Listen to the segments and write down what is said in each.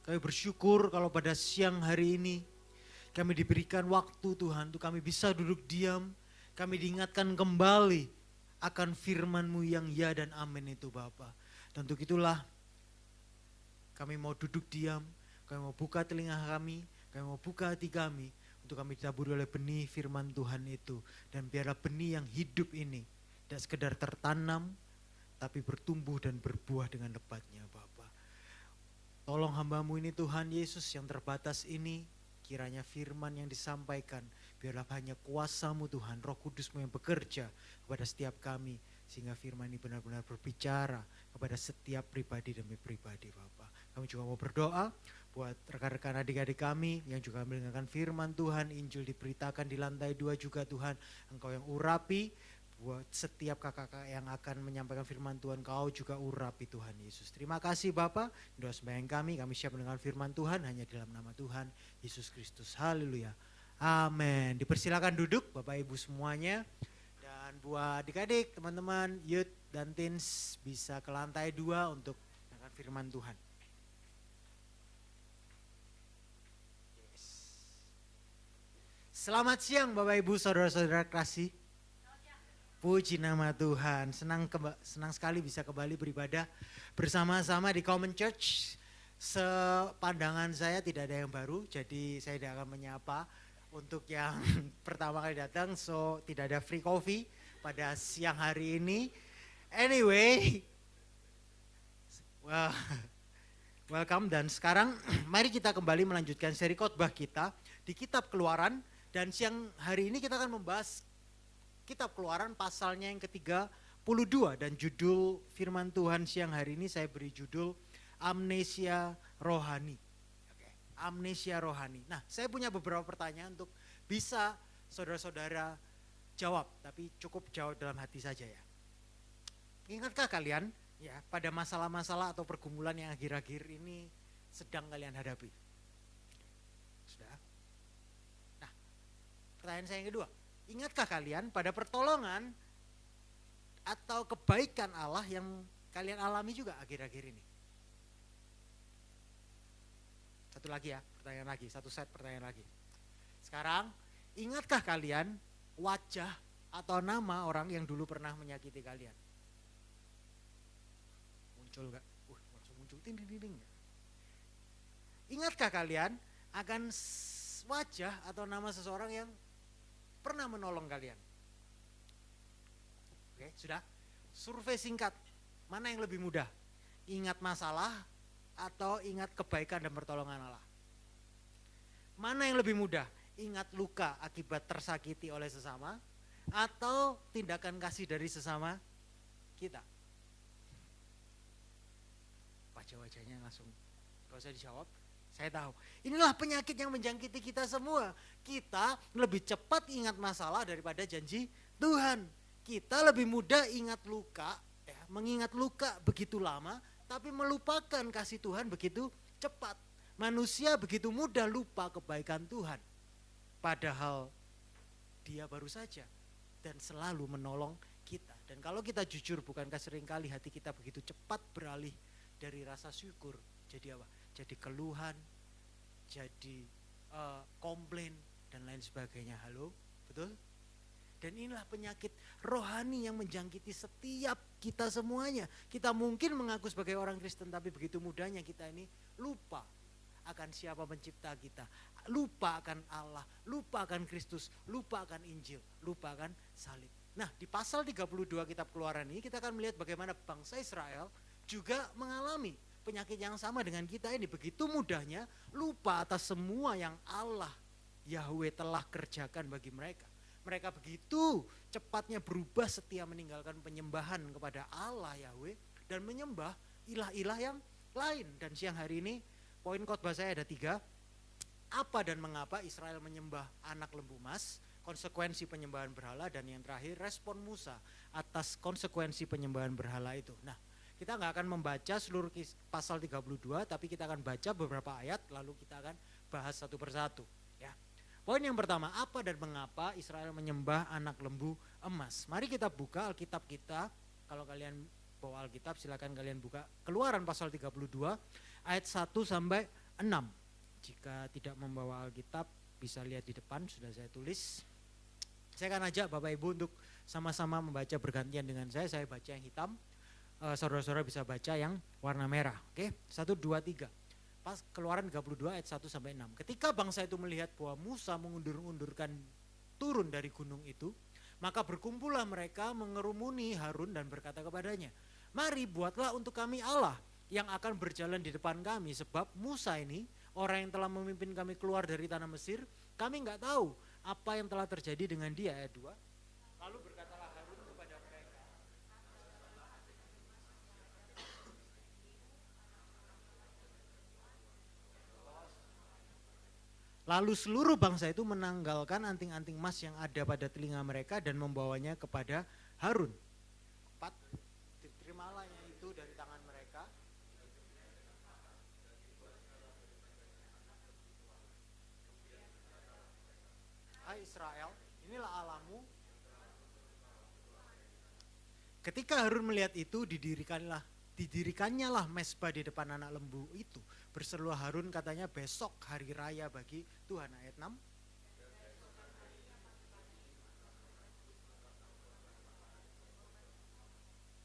Kami bersyukur kalau pada siang hari ini kami diberikan waktu Tuhan untuk kami bisa duduk diam. Kami diingatkan kembali akan firman-Mu yang ya dan amin itu Bapa. Dan untuk itulah kami mau duduk diam, kami mau buka telinga kami mau buka hati kami untuk kami ditaburi oleh benih firman Tuhan itu. Dan biarlah benih yang hidup ini tidak sekedar tertanam, tapi bertumbuh dan berbuah dengan lebatnya Bapa. Tolong hamba-Mu ini Tuhan Yesus yang terbatas ini, kiranya firman yang disampaikan, biarlah hanya kuasa-Mu Tuhan, Roh Kudus-Mu yang bekerja kepada setiap kami. Sehingga firman ini benar-benar berbicara kepada setiap pribadi demi pribadi Bapak. Kami juga mau berdoa buat rekan-rekan adik-adik kami yang juga mendengarkan firman Tuhan. Injil diberitakan di lantai 2 juga Tuhan. Engkau yang urapi buat setiap kakak-kakak yang akan menyampaikan firman Tuhan. Kau juga urapi Tuhan Yesus. Terima kasih Bapak. Doa sembahyang kami siap mendengar firman Tuhan hanya dalam nama Tuhan Yesus Kristus. Haleluya. Amin. Dipersilakan duduk Bapak Ibu semuanya. Dan buat adik-adik, teman-teman, youth dan teens bisa ke lantai 2 untuk mendengar firman Tuhan. Yes. Selamat siang Bapak Ibu, saudara-saudara kasih. Puji nama Tuhan, senang sekali bisa kembali beribadah bersama-sama di Common Church. Sepandangan saya tidak ada yang baru, jadi saya tidak akan menyapa untuk yang pertama kali datang, so tidak ada free coffee pada siang hari ini. Anyway, welcome dan sekarang mari kita kembali melanjutkan seri khotbah kita di kitab Keluaran. Dan siang hari ini kita akan membahas kitab Keluaran pasalnya yang ke-32 dan judul firman Tuhan siang hari ini saya beri judul Amnesia Rohani. Amnesia rohani. Nah, saya punya beberapa pertanyaan untuk bisa saudara-saudara jawab, tapi cukup jawab dalam hati saja ya. Ingatkah kalian ya pada masalah-masalah atau pergumulan yang akhir-akhir ini sedang kalian hadapi? Sudah? Nah, pertanyaan saya yang kedua. Ingatkah kalian pada pertolongan atau kebaikan Allah yang kalian alami juga akhir-akhir ini? Satu lagi ya, pertanyaan lagi, satu set pertanyaan lagi. Sekarang, ingatkah kalian wajah atau nama orang yang dulu pernah menyakiti kalian? Muncul gak? Langsung muncul, ting. Ingatkah kalian akan wajah atau nama seseorang yang pernah menolong kalian? Oke, sudah? Survei singkat, mana yang lebih mudah? Ingat masalah atau ingat kebaikan dan pertolongan Allah? Mana yang lebih mudah? Ingat luka akibat tersakiti oleh sesama atau tindakan kasih dari sesama kita? Wajah-wajahnya langsung gak usah dijawab. Saya tahu, inilah penyakit yang menjangkiti kita semua. Kita lebih cepat ingat masalah daripada janji Tuhan. Kita lebih mudah ingat luka, ya, mengingat luka begitu lama, tapi melupakan kasih Tuhan begitu cepat. Manusia begitu mudah lupa kebaikan Tuhan. Padahal Dia baru saja dan selalu menolong kita. Dan kalau kita jujur, bukankah seringkali hati kita begitu cepat beralih dari rasa syukur jadi apa? Jadi keluhan, jadi komplain dan lain sebagainya. Halo, betul? Dan inilah penyakit rohani yang menjangkiti setiap kita semuanya. Kita mungkin mengaku sebagai orang Kristen, tapi begitu mudahnya kita ini lupa akan siapa pencipta kita. Lupa akan Allah, lupa akan Kristus, lupa akan Injil, lupa akan salib. Nah, di pasal 32 kitab Keluaran ini kita akan melihat bagaimana bangsa Israel juga mengalami penyakit yang sama dengan kita ini. Begitu mudahnya lupa atas semua yang Allah, Yahweh telah kerjakan bagi mereka. Mereka begitu cepatnya berubah setia meninggalkan penyembahan kepada Allah Yahweh dan menyembah ilah-ilah yang lain. Dan siang hari ini poin khotbah saya ada 3. Apa dan mengapa Israel menyembah anak lembu emas, konsekuensi penyembahan berhala, dan yang terakhir respon Musa atas konsekuensi penyembahan berhala itu. Nah, kita nggak akan membaca seluruh pasal 32, tapi kita akan baca beberapa ayat lalu kita akan bahas satu persatu. Poin yang pertama, apa dan mengapa Israel menyembah anak lembu emas. Mari kita buka Alkitab kita. Kalau kalian bawa Alkitab silakan kalian buka Keluaran pasal 32 ayat 1 sampai 6. Jika tidak membawa Alkitab bisa lihat di depan, sudah saya tulis. Saya akan ajak Bapak Ibu untuk sama-sama membaca bergantian dengan saya baca yang hitam, saudara-saudara bisa baca yang warna merah. Oke, 1, 2, 3. Pas Keluaran 32 ayat 1 sampai 6. Ketika bangsa itu melihat bahwa Musa mengundur-undurkan turun dari gunung itu, maka berkumpullah mereka mengerumuni Harun dan berkata kepadanya, mari buatlah untuk kami Allah yang akan berjalan di depan kami, sebab Musa ini orang yang telah memimpin kami keluar dari tanah Mesir, kami enggak tahu apa yang telah terjadi dengan dia. Ayat 2. Lalu berkatalah Harun kepada mereka, lalu seluruh bangsa itu menanggalkan anting-anting emas yang ada pada telinga mereka dan membawanya kepada Harun. 4. Terimalah itu dari tangan mereka. Hai Israel, inilah Allahmu. Ketika Harun melihat itu, didirikannya lah mezbah di depan anak lembu itu. Berserulah Harun, katanya besok hari raya bagi Tuhan. Ayat 6.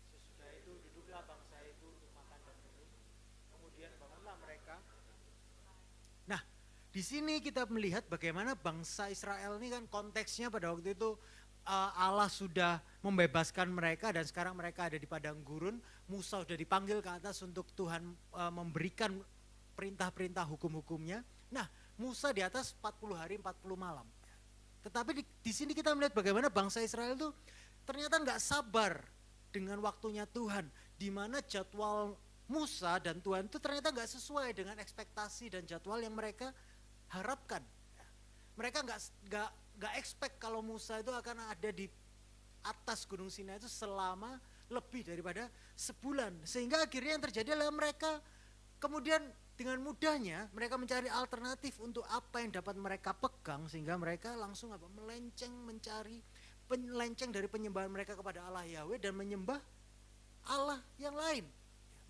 Sesudah itu duduklah bangsa itu untuk makan dan minum. Kemudian bangunlah mereka. Nah, di sini kita melihat bagaimana bangsa Israel ini kan konteksnya pada waktu itu Allah sudah membebaskan mereka dan sekarang mereka ada di padang gurun. Musa sudah dipanggil ke atas untuk Tuhan memberikan perintah-perintah hukum-hukumnya. Nah, Musa di atas 40 hari 40 malam. Tetapi di sini kita melihat bagaimana bangsa Israel itu ternyata nggak sabar dengan waktunya Tuhan, di mana jadwal Musa dan Tuhan itu ternyata nggak sesuai dengan ekspektasi dan jadwal yang mereka harapkan. Mereka nggak expect kalau Musa itu akan ada di atas Gunung Sinai itu selama lebih daripada sebulan. Sehingga akhirnya yang terjadi adalah mereka kemudian dengan mudahnya mereka mencari alternatif untuk apa yang dapat mereka pegang, sehingga mereka langsung melenceng dari penyembahan mereka kepada Allah Yahweh dan menyembah Allah yang lain.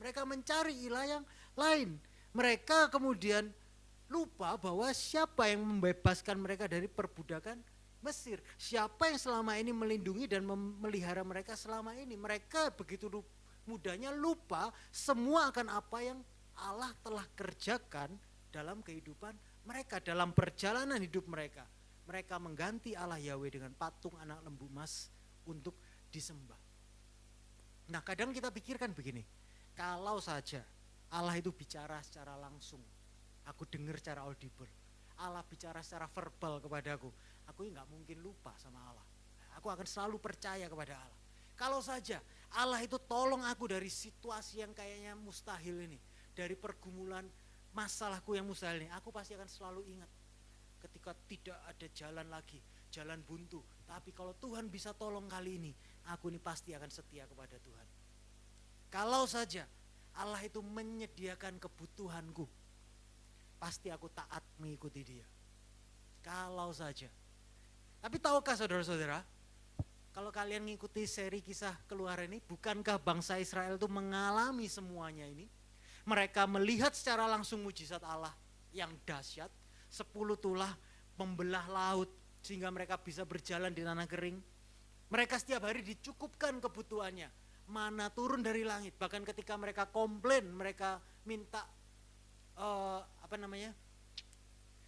Mereka mencari ilah yang lain. Mereka kemudian lupa bahwa siapa yang membebaskan mereka dari perbudakan Mesir. Siapa yang selama ini melindungi dan memelihara mereka selama ini. Mereka begitu mudahnya lupa semua akan apa yang Allah telah kerjakan dalam kehidupan mereka, dalam perjalanan hidup mereka. Mereka mengganti Allah Yahweh dengan patung anak lembu emas untuk disembah. Nah, kadang kita pikirkan begini, kalau saja Allah itu bicara secara langsung, aku dengar secara audible, Allah bicara secara verbal kepadaku, aku nggak mungkin lupa sama Allah. Aku akan selalu percaya kepada Allah. Kalau saja Allah itu tolong aku dari situasi yang kayaknya mustahil ini, dari pergumulan masalahku yang mustahil ini, aku pasti akan selalu ingat ketika tidak ada jalan lagi, jalan buntu. Tapi kalau Tuhan bisa tolong kali ini, aku ini pasti akan setia kepada Tuhan. Kalau saja Allah itu menyediakan kebutuhanku, pasti aku taat mengikuti dia. Kalau saja. Tapi tahukah saudara-saudara, kalau kalian mengikuti seri kisah Keluaran ini, bukankah bangsa Israel itu mengalami semuanya ini? Mereka melihat secara langsung mujizat Allah yang dahsyat, 10 tulah membelah laut sehingga mereka bisa berjalan di tanah kering. Mereka setiap hari dicukupkan kebutuhannya, mana turun dari langit. Bahkan ketika mereka komplain, mereka minta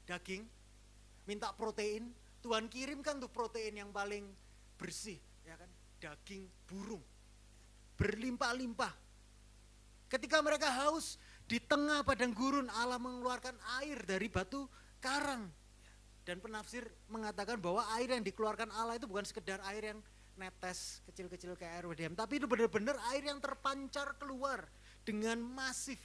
daging, minta protein, Tuhan kirimkan tuh protein yang paling bersih, ya kan, daging burung berlimpah-limpah. Ketika mereka haus di tengah padang gurun, Allah mengeluarkan air dari batu karang. Dan penafsir mengatakan bahwa air yang dikeluarkan Allah itu bukan sekedar air yang netes kecil-kecil kayak air WDM, tapi itu benar-benar air yang terpancar keluar dengan masif.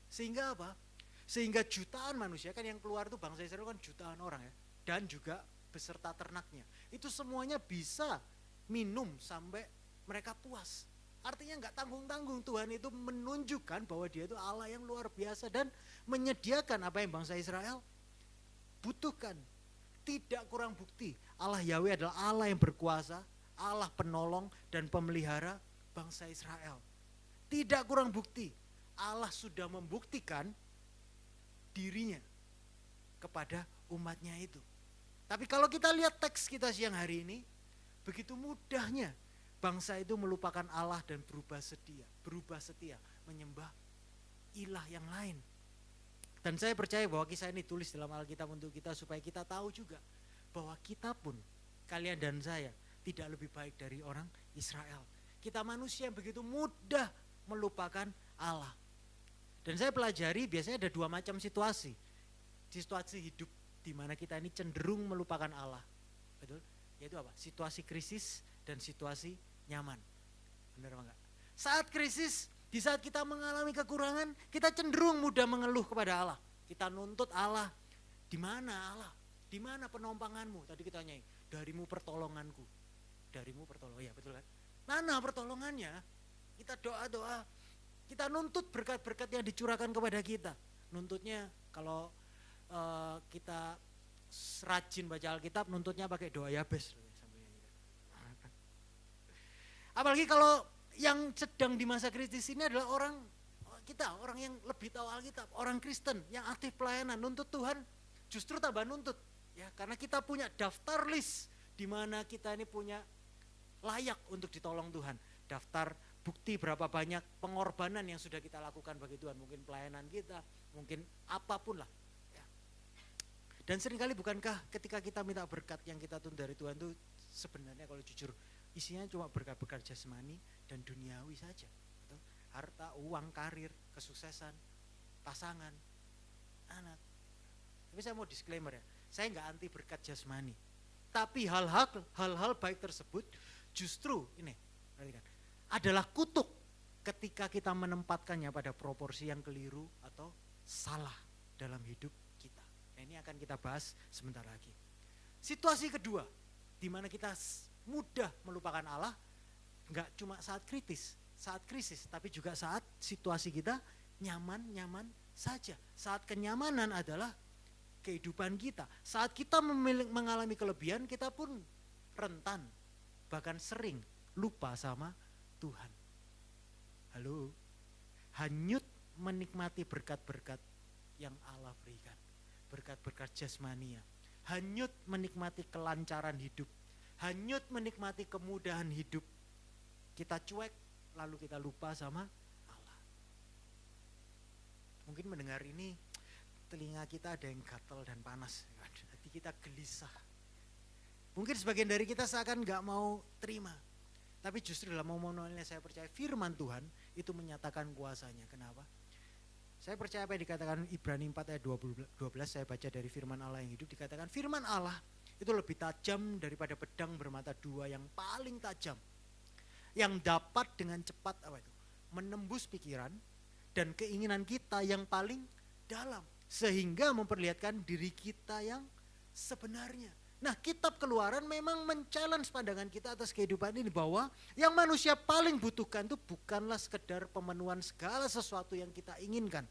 Sehingga apa? Sehingga jutaan manusia, kan yang keluar itu bangsa Israel kan jutaan orang ya, dan juga beserta ternaknya, itu semuanya bisa minum sampai mereka puas. Artinya nggak tanggung-tanggung, Tuhan itu menunjukkan bahwa dia itu Allah yang luar biasa dan menyediakan apa yang bangsa Israel butuhkan. Tidak kurang bukti, Allah Yahweh adalah Allah yang berkuasa, Allah penolong dan pemelihara bangsa Israel. Tidak kurang bukti, Allah sudah membuktikan dirinya kepada umatnya itu. Tapi kalau kita lihat teks kita siang hari ini, begitu mudahnya bangsa itu melupakan Allah dan berubah setia menyembah ilah yang lain. Dan saya percaya bahwa kisah ini tulis dalam Alkitab untuk kita supaya kita tahu juga bahwa kita pun, kalian dan saya, tidak lebih baik dari orang Israel. Kita manusia yang begitu mudah melupakan Allah. Dan saya pelajari biasanya ada dua macam situasi. Situasi hidup di mana kita ini cenderung melupakan Allah. Betul? Yaitu apa? Situasi krisis dan situasi nyaman. Benar apa enggak? Saat krisis, di saat kita mengalami kekurangan, kita cenderung mudah mengeluh kepada Allah. Kita nuntut Allah, di mana Allah? Di mana penompanganmu? Tadi kita nyanyi, darimu pertolonganku. Darimu pertolongan, ya betul kan? Mana pertolongannya? Kita doa-doa, kita nuntut berkat-berkat yang dicurahkan kepada kita. Nuntutnya kalau kita rajin baca Alkitab, nuntutnya pakai doa Yabes. Apalagi kalau yang sedang di masa kritis ini adalah orang yang lebih tahu Alkitab, orang Kristen yang aktif pelayanan, nuntut Tuhan justru tambah nuntut. Ya, karena kita punya daftar list di mana kita ini punya layak untuk ditolong Tuhan. Daftar bukti berapa banyak pengorbanan yang sudah kita lakukan bagi Tuhan, mungkin pelayanan kita, mungkin apapun lah. Ya. Dan seringkali bukankah ketika kita minta berkat yang kita tuntut dari Tuhan itu sebenarnya kalau jujur isinya cuma berkat-berkat jasmani dan duniawi saja. Betul? Harta, uang, karir, kesuksesan, pasangan, anak. Tapi saya mau disclaimer ya, saya nggak anti berkat jasmani. Tapi hal-hal baik tersebut justru ini adalah kutuk ketika kita menempatkannya pada proporsi yang keliru atau salah dalam hidup kita. Nah, ini akan kita bahas sebentar lagi. Situasi kedua, di mana kita mudah melupakan Allah, enggak cuma saat krisis, tapi juga saat situasi kita nyaman-nyaman saja. Saat kenyamanan adalah kehidupan kita. Saat kita mengalami kelebihan, kita pun rentan, bahkan sering lupa sama Tuhan. Halo, hanyut menikmati berkat-berkat yang Allah berikan. Berkat-berkat jasmania. Hanyut menikmati kelancaran hidup. Hanyut menikmati kemudahan hidup. Kita cuek, lalu kita lupa sama Allah. Mungkin mendengar ini, telinga kita ada yang gatal dan panas. Hati kita gelisah. Mungkin sebagian dari kita seakan gak mau terima. Tapi justru dalam momen-momennya saya percaya firman Tuhan itu menyatakan kuasanya. Kenapa? Saya percaya apa yang dikatakan Ibrani 4 ayat 12, saya baca dari firman Allah yang hidup, dikatakan firman Allah itu lebih tajam daripada pedang bermata dua yang paling tajam. Yang dapat dengan cepat menembus pikiran dan keinginan kita yang paling dalam. Sehingga memperlihatkan diri kita yang sebenarnya. Nah, kitab Keluaran memang men-challenge pandangan kita atas kehidupan ini bahwa yang manusia paling butuhkan itu bukanlah sekedar pemenuhan segala sesuatu yang kita inginkan.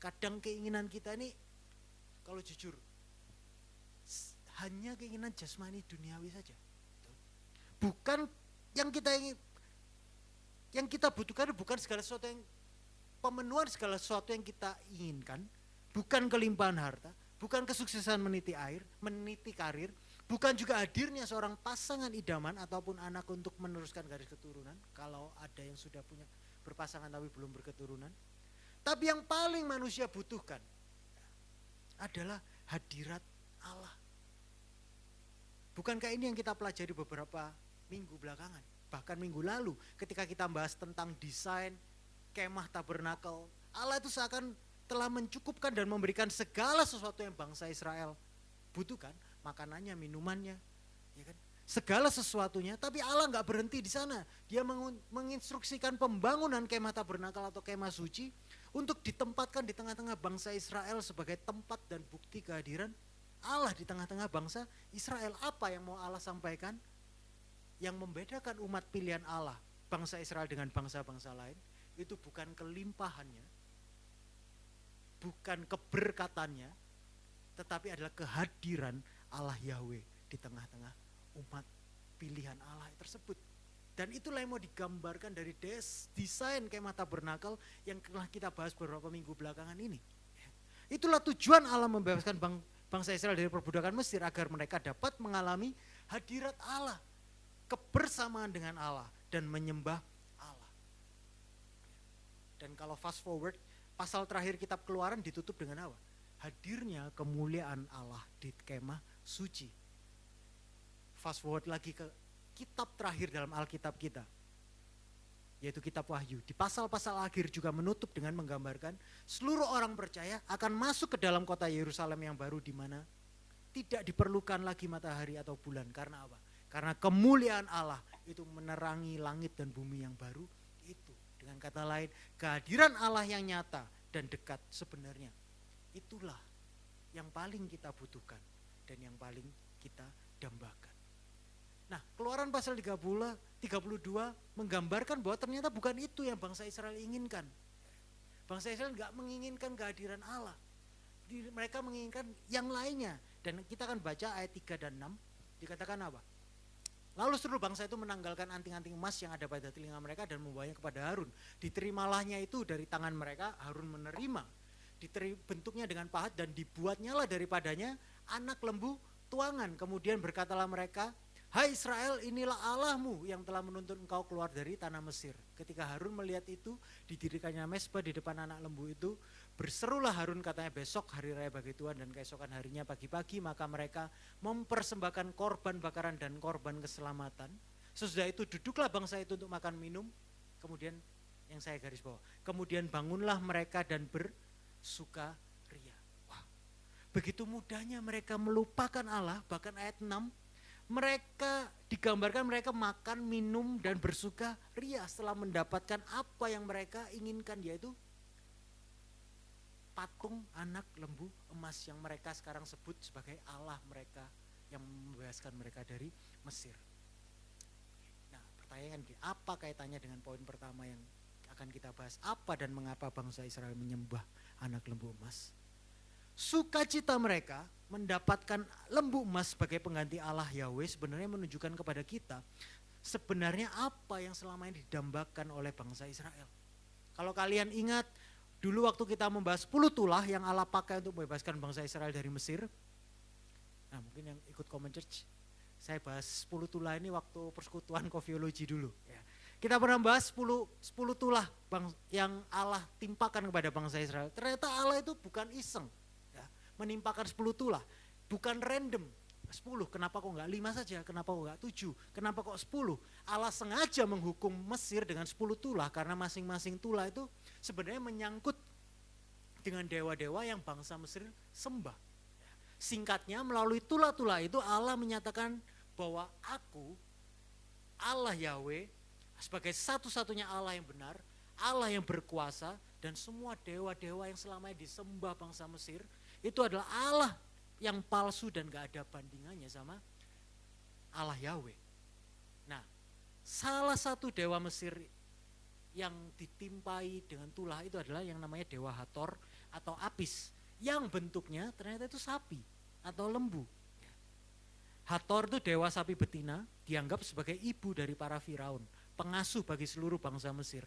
Kadang keinginan kita ini kalau jujur hanya keinginan jasmani duniawi saja. Bukan yang kita ingin, yang kita butuhkan bukan segala sesuatu yang pemenuhan segala sesuatu yang kita inginkan, bukan kelimpahan harta, bukan kesuksesan meniti karir, bukan juga hadirnya seorang pasangan idaman ataupun anak untuk meneruskan garis keturunan, kalau ada yang sudah punya berpasangan tapi belum berketurunan. Tapi yang paling manusia butuhkan adalah hadirat Allah. Bukankah ini yang kita pelajari beberapa minggu belakangan, bahkan minggu lalu ketika kita bahas tentang desain kemah tabernakel, Allah itu seakan telah mencukupkan dan memberikan segala sesuatu yang bangsa Israel butuhkan, makanannya, minumannya, ya kan? Segala sesuatunya, tapi Allah nggak berhenti di sana. Dia menginstruksikan pembangunan kemah tabernakel atau kemah suci untuk ditempatkan di tengah-tengah bangsa Israel sebagai tempat dan bukti kehadiran Allah di tengah-tengah bangsa Israel. Apa yang mau Allah sampaikan? Yang membedakan umat pilihan Allah, bangsa Israel dengan bangsa-bangsa lain, itu bukan kelimpahannya, bukan keberkatannya, tetapi adalah kehadiran Allah Yahweh di tengah-tengah umat pilihan Allah tersebut. Dan itulah yang mau digambarkan dari desain kemah tabernakel yang telah kita bahas beberapa minggu belakangan ini. Itulah tujuan Allah membebaskan bangsa Israel dari perbudakan Mesir, agar mereka dapat mengalami hadirat Allah, kebersamaan dengan Allah, dan menyembah Allah. Dan kalau fast forward, pasal terakhir kitab Keluaran ditutup dengan apa? Hadirnya kemuliaan Allah di kemah suci. Fast forward lagi ke kitab terakhir dalam Alkitab kita, yaitu kitab Wahyu. Di pasal-pasal akhir juga menutup dengan menggambarkan seluruh orang percaya akan masuk ke dalam kota Yerusalem yang baru, di mana tidak diperlukan lagi matahari atau bulan. Karena apa? Karena kemuliaan Allah itu menerangi langit dan bumi yang baru itu. Dengan kata lain, kehadiran Allah yang nyata dan dekat sebenarnya, itulah yang paling kita butuhkan dan yang paling kita dambakan. Nah, Keluaran pasal 32 menggambarkan bahwa ternyata bukan itu yang bangsa Israel inginkan. Bangsa Israel enggak menginginkan kehadiran Allah. Mereka menginginkan yang lainnya. Dan kita akan baca ayat 3 dan 6, dikatakan apa? Lalu seluruh bangsa itu menanggalkan anting-anting emas yang ada pada telinga mereka dan membawanya kepada Harun. Diterimalahnya itu dari tangan mereka, Harun menerima. Bentuknya dengan pahat dan dibuatnyalah daripadanya anak lembu tuangan. Kemudian berkatalah mereka, hai Israel, inilah Allahmu yang telah menuntun engkau keluar dari tanah Mesir. Ketika Harun melihat itu, didirikannya mezbah di depan anak lembu itu. Berserulah Harun, katanya, besok hari raya bagi Tuhan, dan keesokan harinya pagi-pagi maka mereka mempersembahkan korban bakaran dan korban keselamatan. Sesudah itu duduklah bangsa itu untuk makan minum. Kemudian yang saya garis bawah, kemudian bangunlah mereka dan bersukaria. Wah, begitu mudahnya mereka melupakan Allah. Bahkan ayat 6, mereka digambarkan mereka makan, minum, dan bersukaria setelah mendapatkan apa yang mereka inginkan, yaitu patung anak lembu emas yang mereka sekarang sebut sebagai Allah mereka yang membebaskan mereka dari Mesir. Nah, pertanyaan gini, apa kaitannya dengan poin pertama yang akan kita bahas? Apa dan mengapa bangsa Israel menyembah anak lembu emas? Sukacita mereka mendapatkan lembu emas sebagai pengganti Allah Yahweh sebenarnya menunjukkan kepada kita sebenarnya apa yang selama ini didambakan oleh bangsa Israel. Kalau kalian ingat, dulu waktu kita membahas 10 tulah yang Allah pakai untuk membebaskan bangsa Israel dari Mesir. Nah, mungkin yang ikut Common Church, saya bahas 10 tulah ini waktu persekutuan kofiologi dulu. Ya. Kita pernah bahas 10 tulah yang Allah timpakan kepada bangsa Israel. Ternyata Allah itu bukan iseng ya, menimpakan 10 tulah, bukan random. 10, kenapa kok enggak 5 saja, kenapa kok enggak 7, kenapa kok 10. Allah sengaja menghukum Mesir dengan 10 tulah karena masing-masing tulah itu sebenarnya menyangkut dengan dewa-dewa yang bangsa Mesir sembah. Singkatnya, melalui tulah-tulah itu Allah menyatakan bahwa aku, Allah Yahweh, sebagai satu-satunya Allah yang benar, Allah yang berkuasa, dan semua dewa-dewa yang selama ini disembah bangsa Mesir itu adalah Allah yang palsu dan gak ada bandingannya sama Allah Yahweh. Nah, salah satu dewa Mesir yang ditimpai dengan tulah itu adalah yang namanya dewa Hathor atau Apis, yang bentuknya ternyata itu sapi atau lembu. Hathor itu dewa sapi betina, dianggap sebagai ibu dari para Firaun, pengasuh bagi seluruh bangsa Mesir.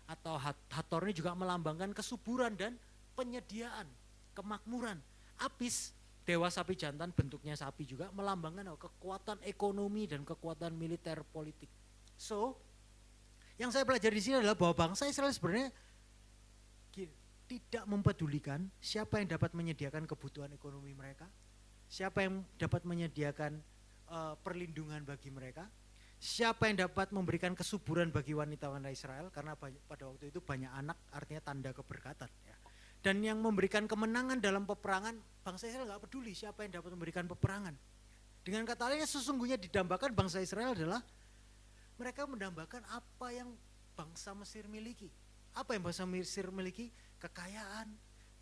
Atau Hathor ini juga melambangkan kesuburan dan penyediaan, kemakmuran. Apis, dewa sapi jantan, bentuknya sapi juga, melambangkan kekuatan ekonomi dan kekuatan militer politik. So, yang saya pelajari di sini adalah bahwa bangsa Israel sebenarnya tidak mempedulikan siapa yang dapat menyediakan kebutuhan ekonomi mereka, siapa yang dapat menyediakan perlindungan bagi mereka, siapa yang dapat memberikan kesuburan bagi wanita-wanita Israel, karena pada waktu itu banyak anak, artinya tanda keberkatan. Ya. Dan yang memberikan kemenangan dalam peperangan, bangsa Israel gak peduli siapa yang dapat memberikan peperangan. Dengan kata lainnya, sesungguhnya didambakan bangsa Israel adalah mereka mendambakan apa yang bangsa Mesir miliki. Apa yang bangsa Mesir miliki? Kekayaan,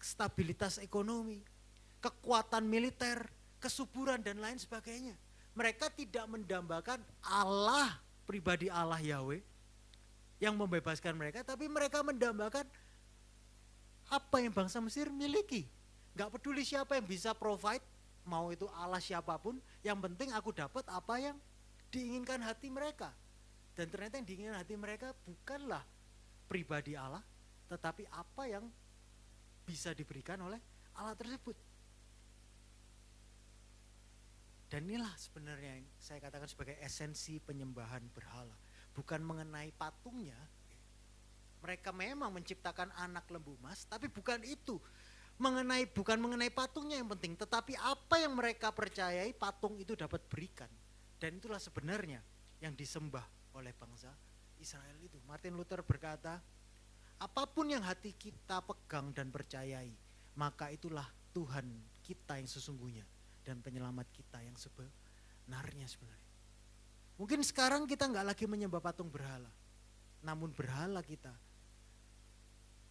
stabilitas ekonomi, kekuatan militer, kesuburan dan lain sebagainya. Mereka tidak mendambakan Allah, pribadi Allah Yahweh yang membebaskan mereka, tapi mereka mendambakan apa yang bangsa Mesir miliki. Gak peduli siapa yang bisa provide, mau itu Allah siapapun, yang penting aku dapat apa yang diinginkan hati mereka. Dan ternyata yang diinginkan hati mereka bukanlah pribadi Allah, tetapi apa yang bisa diberikan oleh Allah tersebut. Dan inilah sebenarnya yang saya katakan sebagai esensi penyembahan berhala. Bukan mengenai patungnya. Mereka memang menciptakan anak lembu emas, tapi bukan itu. Bukan mengenai patungnya yang penting, tetapi apa yang mereka percayai patung itu dapat berikan. Dan itulah sebenarnya yang disembah oleh bangsa Israel itu. Martin Luther berkata, apapun yang hati kita pegang dan percayai, maka itulah Tuhan kita yang sesungguhnya dan penyelamat kita yang sebenarnya. Mungkin sekarang kita nggak lagi menyembah patung berhala, namun berhala kita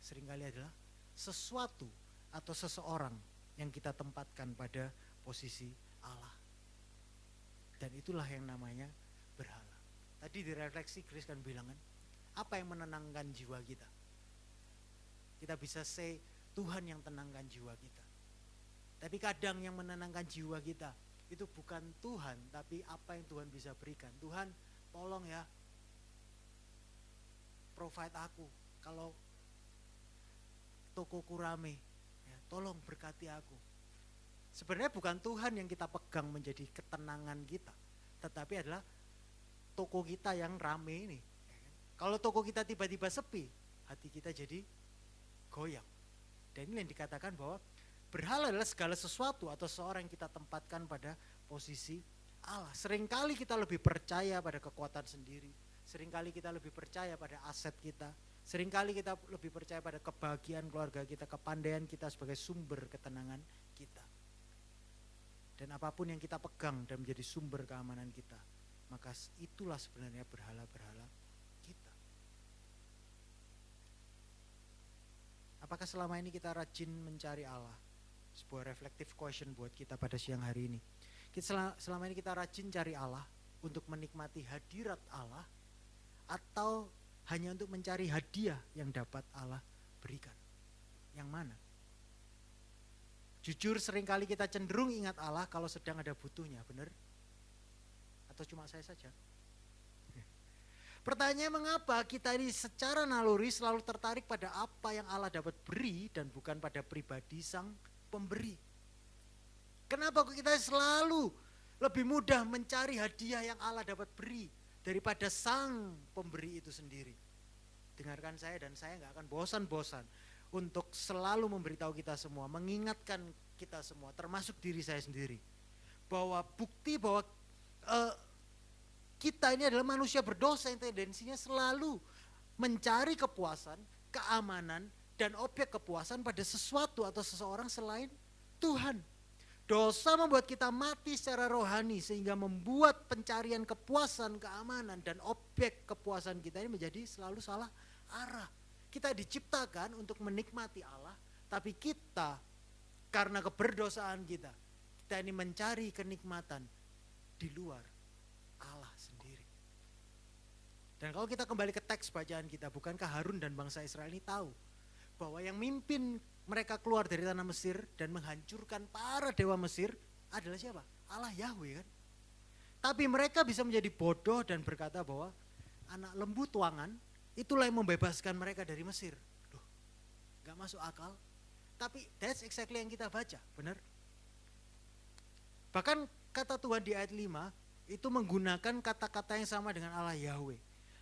seringkali adalah sesuatu atau seseorang yang kita tempatkan pada posisi Allah. Dan itulah yang namanya berhala. Tadi di refleksi Chris kan bilang kan, apa yang menenangkan jiwa kita? Kita bisa say Tuhan yang tenangkan jiwa kita. Tapi kadang yang menenangkan jiwa kita itu bukan Tuhan, tapi apa yang Tuhan bisa berikan. Tuhan tolong ya, provide aku. Kalau tokoku rame, ya, tolong berkati aku. Sebenarnya bukan Tuhan yang kita pegang menjadi ketenangan kita, tetapi adalah toko kita yang rame ini. Kalau toko kita tiba-tiba sepi, hati kita jadi goyang. Dan ini yang dikatakan bahwa berhala adalah segala sesuatu atau seorang yang kita tempatkan pada posisi Allah. Seringkali kita lebih percaya pada kekuatan sendiri. Seringkali kita lebih percaya pada aset kita. Seringkali kita lebih percaya pada kebahagiaan keluarga kita, kepandaian kita sebagai sumber ketenangan kita. Dan apapun yang kita pegang dan menjadi sumber keamanan kita, maka itulah sebenarnya berhala-berhala kita. Apakah selama ini kita rajin mencari Allah? Sebuah reflective question buat kita pada siang hari ini. Selama ini kita rajin cari Allah untuk menikmati hadirat Allah, atau hanya untuk mencari hadiah yang dapat Allah berikan? Yang mana? Jujur seringkali kita cenderung ingat Allah kalau sedang ada butuhnya, benar? Atau cuma saya saja? Pertanyaannya, mengapa kita ini secara naluri selalu tertarik pada apa yang Allah dapat beri dan bukan pada pribadi sang pemberi? Kenapa kita selalu lebih mudah mencari hadiah yang Allah dapat beri daripada sang pemberi itu sendiri? Dengarkan saya, dan saya gak akan bosan-bosan untuk selalu memberitahu kita semua, mengingatkan kita semua, termasuk diri saya sendiri, bahwa bukti bahwa kita ini adalah manusia berdosa yang tendensinya selalu mencari kepuasan, keamanan, dan objek kepuasan pada sesuatu atau seseorang selain Tuhan. Dosa membuat kita mati secara rohani sehingga membuat pencarian kepuasan, keamanan, dan objek kepuasan kita ini menjadi selalu salah arah. Kita diciptakan untuk menikmati Allah, tapi kita karena keberdosaan kita ini mencari kenikmatan di luar Allah sendiri. Dan kalau kita kembali ke teks bacaan kita, bukankah Harun dan bangsa Israel ini tahu bahwa yang mimpin mereka keluar dari tanah Mesir dan menghancurkan para dewa Mesir adalah siapa? Allah Yahweh kan? Tapi mereka bisa menjadi bodoh dan berkata bahwa anak lembu tuangan itulah yang membebaskan mereka dari Mesir. Loh, gak masuk akal. Tapi that's exactly yang kita baca, benar? Bahkan kata Tuhan di ayat 5 itu menggunakan kata-kata yang sama dengan Allah Yahweh.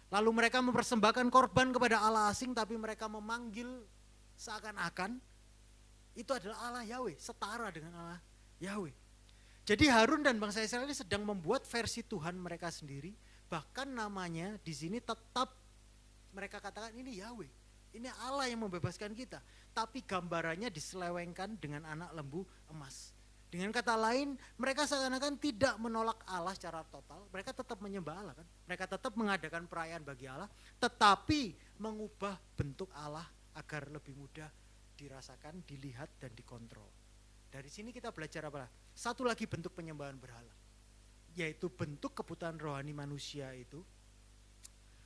Lalu mereka mempersembahkan korban kepada Allah asing, tapi mereka memanggil seakan-akan itu adalah Allah Yahweh, setara dengan Allah Yahweh. Jadi Harun dan bangsa Israel ini sedang membuat versi Tuhan mereka sendiri, bahkan namanya di sini tetap mereka katakan ini Yahweh, ini Allah yang membebaskan kita, tapi gambarannya diselewengkan dengan anak lembu emas. Dengan kata lain, mereka seakan-akan tidak menolak Allah secara total, mereka tetap menyembah Allah kan, mereka tetap mengadakan perayaan bagi Allah, tetapi mengubah bentuk Allah agar lebih mudah dirasakan, dilihat, dan dikontrol. Dari sini kita belajar apa? Satu lagi bentuk penyembahan berhala, yaitu bentuk kebutuhan rohani manusia itu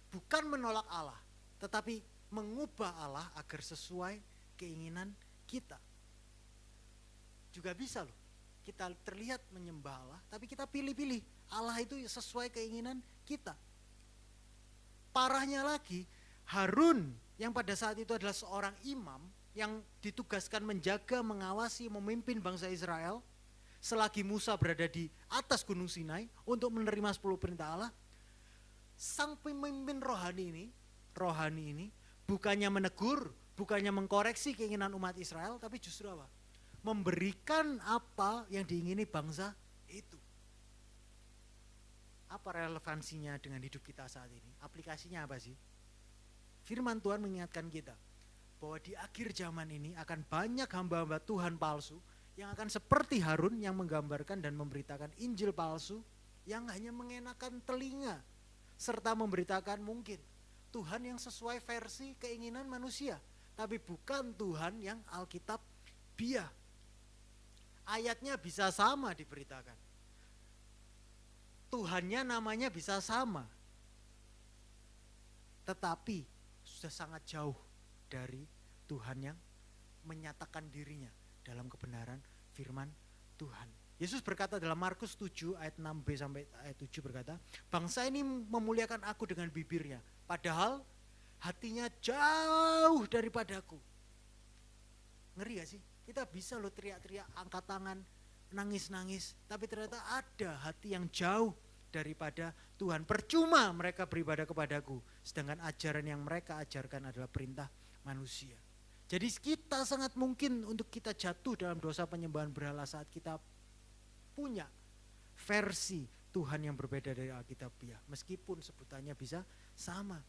bukan menolak Allah, tetapi mengubah Allah agar sesuai keinginan kita. Juga bisa loh, kita terlihat menyembah Allah, tapi kita pilih-pilih Allah itu sesuai keinginan kita. Parahnya lagi, Harun yang pada saat itu adalah seorang imam yang ditugaskan menjaga, mengawasi, memimpin bangsa Israel selagi Musa berada di atas Gunung Sinai untuk menerima 10 perintah Allah. Sang pemimpin rohani ini bukannya menegur, bukannya mengkoreksi keinginan umat Israel, tapi justru apa? Memberikan apa yang diingini bangsa itu. Apa relevansinya dengan hidup kita saat ini? Aplikasinya apa sih? Firman Tuhan mengingatkan kita bahwa di akhir zaman ini akan banyak hamba-hamba Tuhan palsu yang akan seperti Harun yang menggambarkan dan memberitakan Injil palsu yang hanya mengenakan telinga serta memberitakan mungkin Tuhan yang sesuai versi keinginan manusia, tapi bukan Tuhan yang Alkitabiah. Ayatnya bisa sama diberitakan, Tuhannya namanya bisa sama, tetapi sudah sangat jauh dari Tuhan yang menyatakan dirinya dalam kebenaran firman Tuhan. Yesus berkata dalam Markus 7 ayat 6b sampai ayat 7 berkata, bangsa ini memuliakan aku dengan bibirnya, padahal hatinya jauh daripadaku. Ngeri gak sih? Kita bisa loh teriak-teriak, angkat tangan, nangis-nangis, tapi ternyata ada hati yang jauh daripada Tuhan. Percuma mereka beribadah kepadaku, sedangkan ajaran yang mereka ajarkan adalah perintah manusia. Jadi kita sangat mungkin untuk kita jatuh dalam dosa penyembahan berhala saat kita punya versi Tuhan yang berbeda dari Alkitabiah, meskipun sebutannya bisa sama.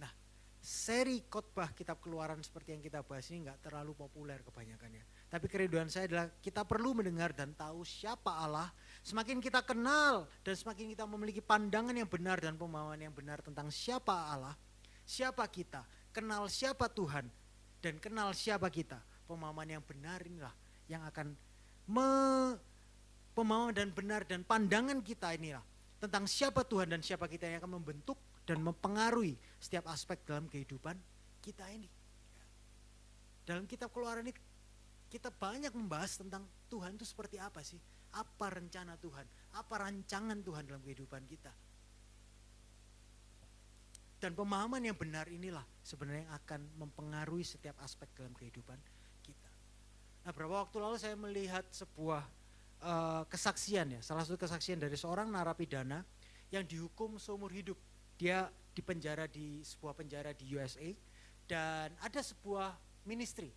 Nah, seri khotbah kitab Keluaran seperti yang kita bahas ini gak terlalu populer kebanyakannya. Tapi kerinduan saya adalah kita perlu mendengar dan tahu siapa Allah. Semakin kita kenal dan semakin kita memiliki pandangan yang benar dan pemahaman yang benar tentang siapa Allah, siapa kita, kenal siapa Tuhan, dan kenal siapa kita. Pemahaman yang benar inilah yang akan pemahaman dan benar dan pandangan kita inilah tentang siapa Tuhan dan siapa kita yang akan membentuk dan mempengaruhi setiap aspek dalam kehidupan kita ini. Dalam kitab Keluaran ini kita banyak membahas tentang Tuhan itu seperti apa sih? Apa rencana Tuhan? Apa rancangan Tuhan dalam kehidupan kita? Dan pemahaman yang benar inilah sebenarnya yang akan mempengaruhi setiap aspek dalam kehidupan kita. Nah, beberapa waktu lalu saya melihat sebuah kesaksian ya, salah satu kesaksian dari seorang narapidana yang dihukum seumur hidup. Dia dipenjara di sebuah penjara di USA dan ada sebuah ministry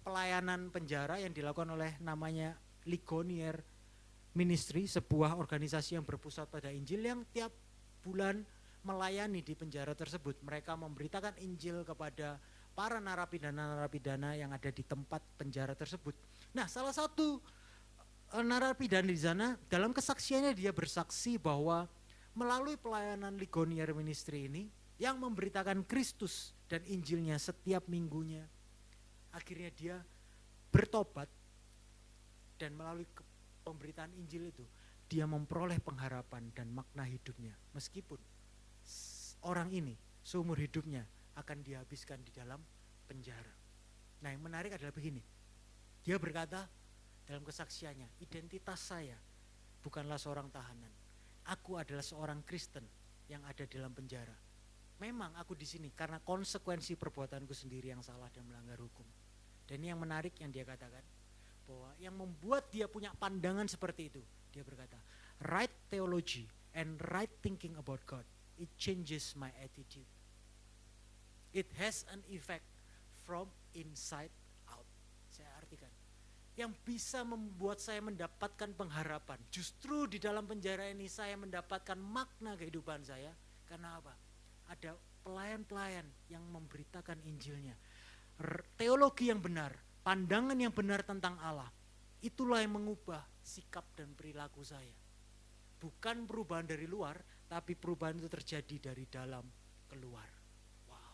pelayanan penjara yang dilakukan oleh namanya Ligonier Ministry, sebuah organisasi yang berpusat pada Injil yang tiap bulan melayani di penjara tersebut. Mereka memberitakan Injil kepada para narapidana-narapidana yang ada di tempat penjara tersebut. Nah, salah satu narapidana di sana dalam kesaksiannya dia bersaksi bahwa melalui pelayanan Ligonier Ministry ini yang memberitakan Kristus dan Injilnya setiap minggunya, akhirnya dia bertobat dan melalui pemberitaan Injil itu dia memperoleh pengharapan dan makna hidupnya, meskipun orang ini seumur hidupnya akan dihabiskan di dalam penjara. Nah, yang menarik adalah begini, dia berkata dalam kesaksiannya, identitas saya bukanlah seorang tahanan, aku adalah seorang Kristen yang ada di dalam penjara. Memang aku di sini karena konsekuensi perbuatanku sendiri yang salah dan melanggar hukum. Dan yang menarik yang dia katakan, bahwa yang membuat dia punya pandangan seperti itu, dia berkata, right theology and right thinking about God, it changes my attitude. It has an effect from inside out. Saya artikan, yang bisa membuat saya mendapatkan pengharapan, justru di dalam penjara ini saya mendapatkan makna kehidupan saya. Karena apa? Ada pelayan-pelayan yang memberitakan Injilnya. Teologi yang benar, pandangan yang benar tentang Allah, itulah yang mengubah sikap dan perilaku saya. Bukan perubahan dari luar, tapi perubahan itu terjadi dari dalam keluar. Wow.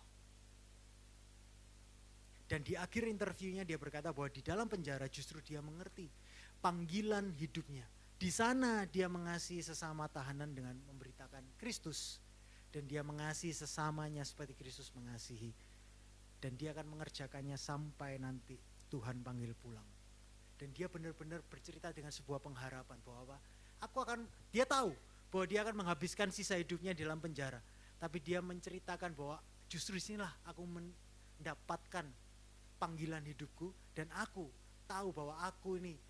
Dan di akhir interviewnya dia berkata bahwa di dalam penjara justru dia mengerti panggilan hidupnya. Di sana dia mengasihi sesama tahanan dengan memberitakan Kristus. Dan dia mengasihi sesamanya seperti Kristus mengasihi. Dan dia akan mengerjakannya sampai nanti Tuhan panggil pulang. Dan dia benar-benar bercerita dengan sebuah pengharapan bahwa dia tahu bahwa dia akan menghabiskan sisa hidupnya di dalam penjara. Tapi dia menceritakan bahwa Justru disinilah aku mendapatkan panggilan hidupku, dan aku tahu bahwa aku ini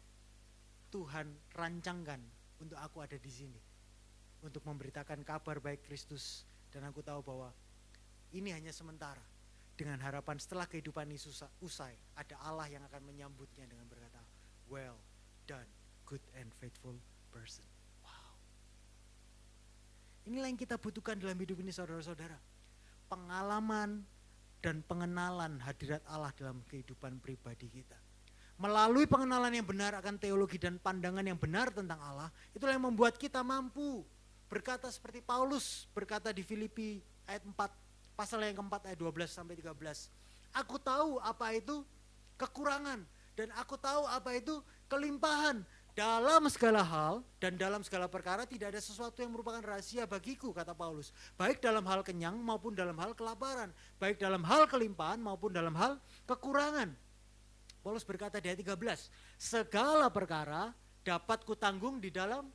Tuhan rancangkan untuk aku ada di sini, untuk memberitakan kabar baik Kristus. Dan aku tahu bahwa ini hanya sementara, dengan harapan setelah kehidupan ini usai, ada Allah yang akan menyambutnya dengan berkata, well done, good and faithful person. Wow. Inilah yang kita butuhkan dalam hidup ini, saudara-saudara. Pengalaman dan pengenalan hadirat Allah dalam kehidupan pribadi kita. Melalui pengenalan yang benar akan teologi dan pandangan yang benar tentang Allah, itulah yang membuat kita mampu berkata seperti Paulus berkata di Filipi ayat 4, pasal yang keempat ayat 12 sampai 13. Aku tahu apa itu kekurangan dan aku tahu apa itu kelimpahan. Dalam segala hal dan dalam segala perkara tidak ada sesuatu yang merupakan rahasia bagiku, kata Paulus. Baik dalam hal kenyang maupun dalam hal kelaparan. Baik dalam hal kelimpahan maupun dalam hal kekurangan. Paulus berkata di ayat 13, segala perkara dapat kutanggung di dalam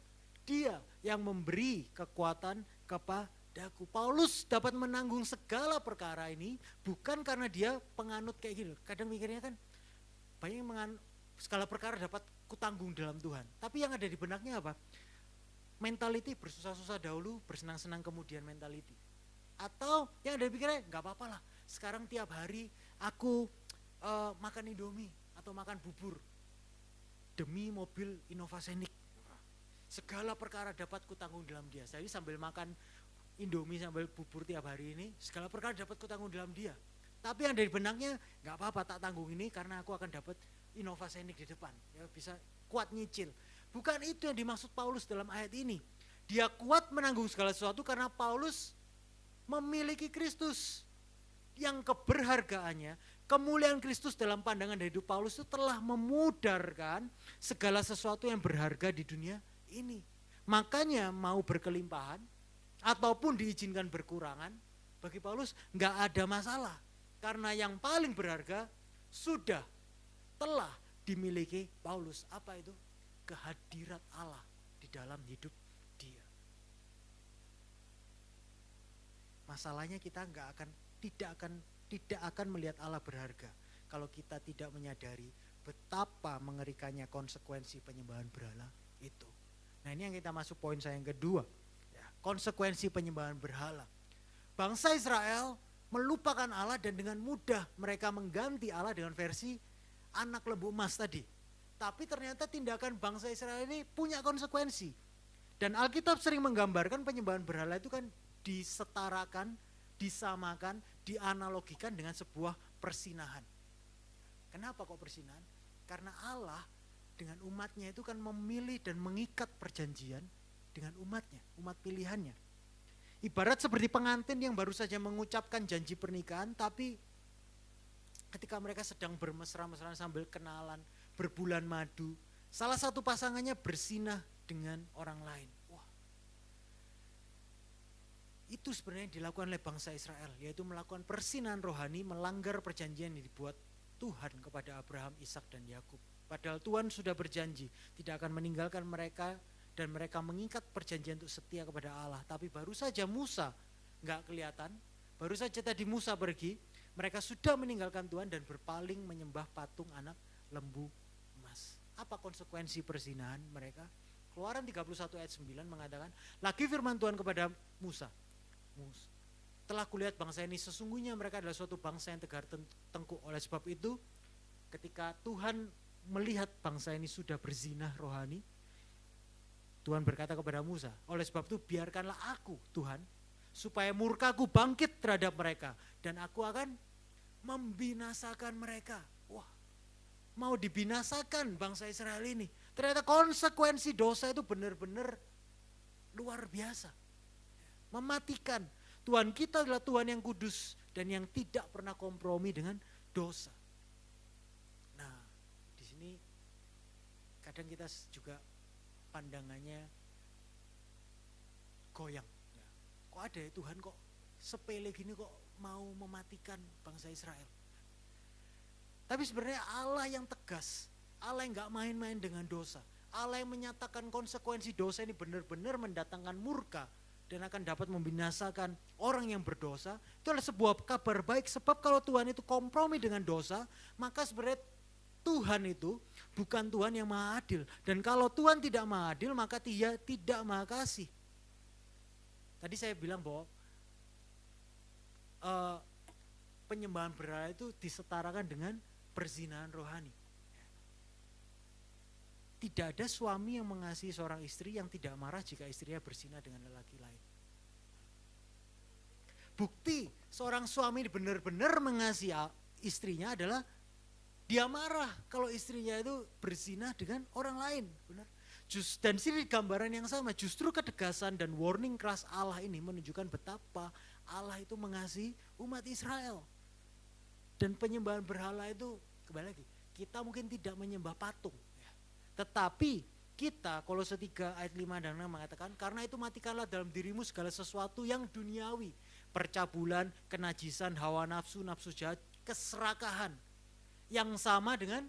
Dia yang memberi kekuatan kepadaku. Paulus dapat menanggung segala perkara ini bukan karena dia penganut kayak gini. Kadang mikirnya kan banyak yang menganut segala perkara dapat kutanggung dalam Tuhan. Tapi yang ada di benaknya apa? Mentality bersusah-susah dahulu, bersenang-senang kemudian mentality. Atau yang ada di pikirannya, gak apa-apa lah, sekarang tiap hari aku makan Indomie atau makan bubur demi mobil Innova Scenic. Segala perkara dapat kutanggung dalam Dia. Jadi sambil makan Indomie sambil bubur tiap hari ini, segala perkara dapat kutanggung dalam Dia. Tapi yang dari benaknya, gak apa-apa tak tanggung ini karena aku akan dapat Innova Scenic di depan. Ya bisa kuat nyicil. Bukan itu yang dimaksud Paulus dalam ayat ini. Dia kuat menanggung segala sesuatu karena Paulus memiliki Kristus. Yang keberhargaannya, kemuliaan Kristus dalam pandangan hidup Paulus itu telah memudarkan segala sesuatu yang berharga di dunia ini. Makanya mau berkelimpahan ataupun diizinkan berkurangan, bagi Paulus nggak ada masalah. Karena yang paling berharga sudah telah dimiliki Paulus. Apa itu? Kehadirat Allah di dalam hidup dia. Masalahnya kita tidak akan melihat Allah berharga kalau kita tidak menyadari betapa mengerikannya konsekuensi penyembahan berhala itu. Nah, ini yang kita masuk poin saya yang kedua, ya, konsekuensi penyembahan berhala. Bangsa Israel melupakan Allah dan dengan mudah mereka mengganti Allah dengan versi anak lembu emas tadi. Tapi ternyata tindakan bangsa Israel ini punya konsekuensi. Dan Alkitab sering menggambarkan penyembahan berhala itu kan disetarakan, disamakan, dianalogikan dengan sebuah persinahan. Kenapa kok persinahan? Karena Allah dengan umatnya itu kan memilih dan mengikat perjanjian dengan umatnya, umat pilihannya. Ibarat seperti pengantin yang baru saja mengucapkan janji pernikahan, tapi ketika mereka sedang bermesra-mesraan sambil kenalan, berbulan madu, salah satu pasangannya bersinah dengan orang lain. Wah, itu sebenarnya yang dilakukan oleh bangsa Israel, yaitu melakukan persinahan rohani, melanggar perjanjian yang dibuat Tuhan kepada Abraham, Ishak dan Yakub. Padahal Tuhan sudah berjanji tidak akan meninggalkan mereka dan mereka mengikat perjanjian untuk setia kepada Allah. Tapi baru saja Musa nggak kelihatan, baru saja tadi Musa pergi, mereka sudah meninggalkan Tuhan dan berpaling menyembah patung anak lembu emas. Apa konsekuensi perzinahan mereka? Keluaran 31 ayat 9 mengatakan, lagi firman Tuhan kepada Musa, telah kulihat bangsa ini sesungguhnya mereka adalah suatu bangsa yang tegar tengkuk. Oleh sebab itu ketika Tuhan melihat bangsa ini sudah berzinah rohani, Tuhan berkata kepada Musa, oleh sebab itu biarkanlah aku Tuhan, supaya murkaku bangkit terhadap mereka dan aku akan membinasakan mereka. Wah, mau dibinasakan bangsa Israel ini. Ternyata konsekuensi dosa itu benar-benar luar biasa. Mematikan. Tuhan kita adalah Tuhan yang kudus dan yang tidak pernah kompromi dengan dosa. Nah, di sini kadang kita juga pandangannya goyang. Kok ada ya Tuhan kok sepele gini kok mau mematikan bangsa Israel. Tapi sebenarnya Allah yang tegas, Allah yang gak main-main dengan dosa. Allah yang menyatakan konsekuensi dosa ini benar-benar mendatangkan murka dan akan dapat membinasakan orang yang berdosa, itu adalah sebuah kabar baik. Sebab kalau Tuhan itu kompromi dengan dosa, maka sebenarnya Tuhan itu bukan Tuhan yang maha adil. Dan kalau Tuhan tidak maha adil, maka Dia tidak maha kasih. Tadi saya bilang bahwa penyembahan berhala itu disetarakan dengan perzinahan rohani. Tidak ada suami yang mengasihi seorang istri yang tidak marah jika istrinya berzina dengan lelaki lain. Bukti seorang suami benar-benar mengasihi istrinya adalah dia marah kalau istrinya itu berzina dengan orang lain. Benar. Dan sini gambaran yang sama, justru ketegasan dan warning keras Allah ini menunjukkan betapa Allah itu mengasihi umat Israel. Dan penyembahan berhala itu, kembali lagi, kita mungkin tidak menyembah patung. Tetapi kita, Kolose 3 ayat 5 dan 6 mengatakan, karena itu matikanlah dalam dirimu segala sesuatu yang duniawi, percabulan, kenajisan, hawa nafsu, nafsu jahat, keserakahan, yang sama dengan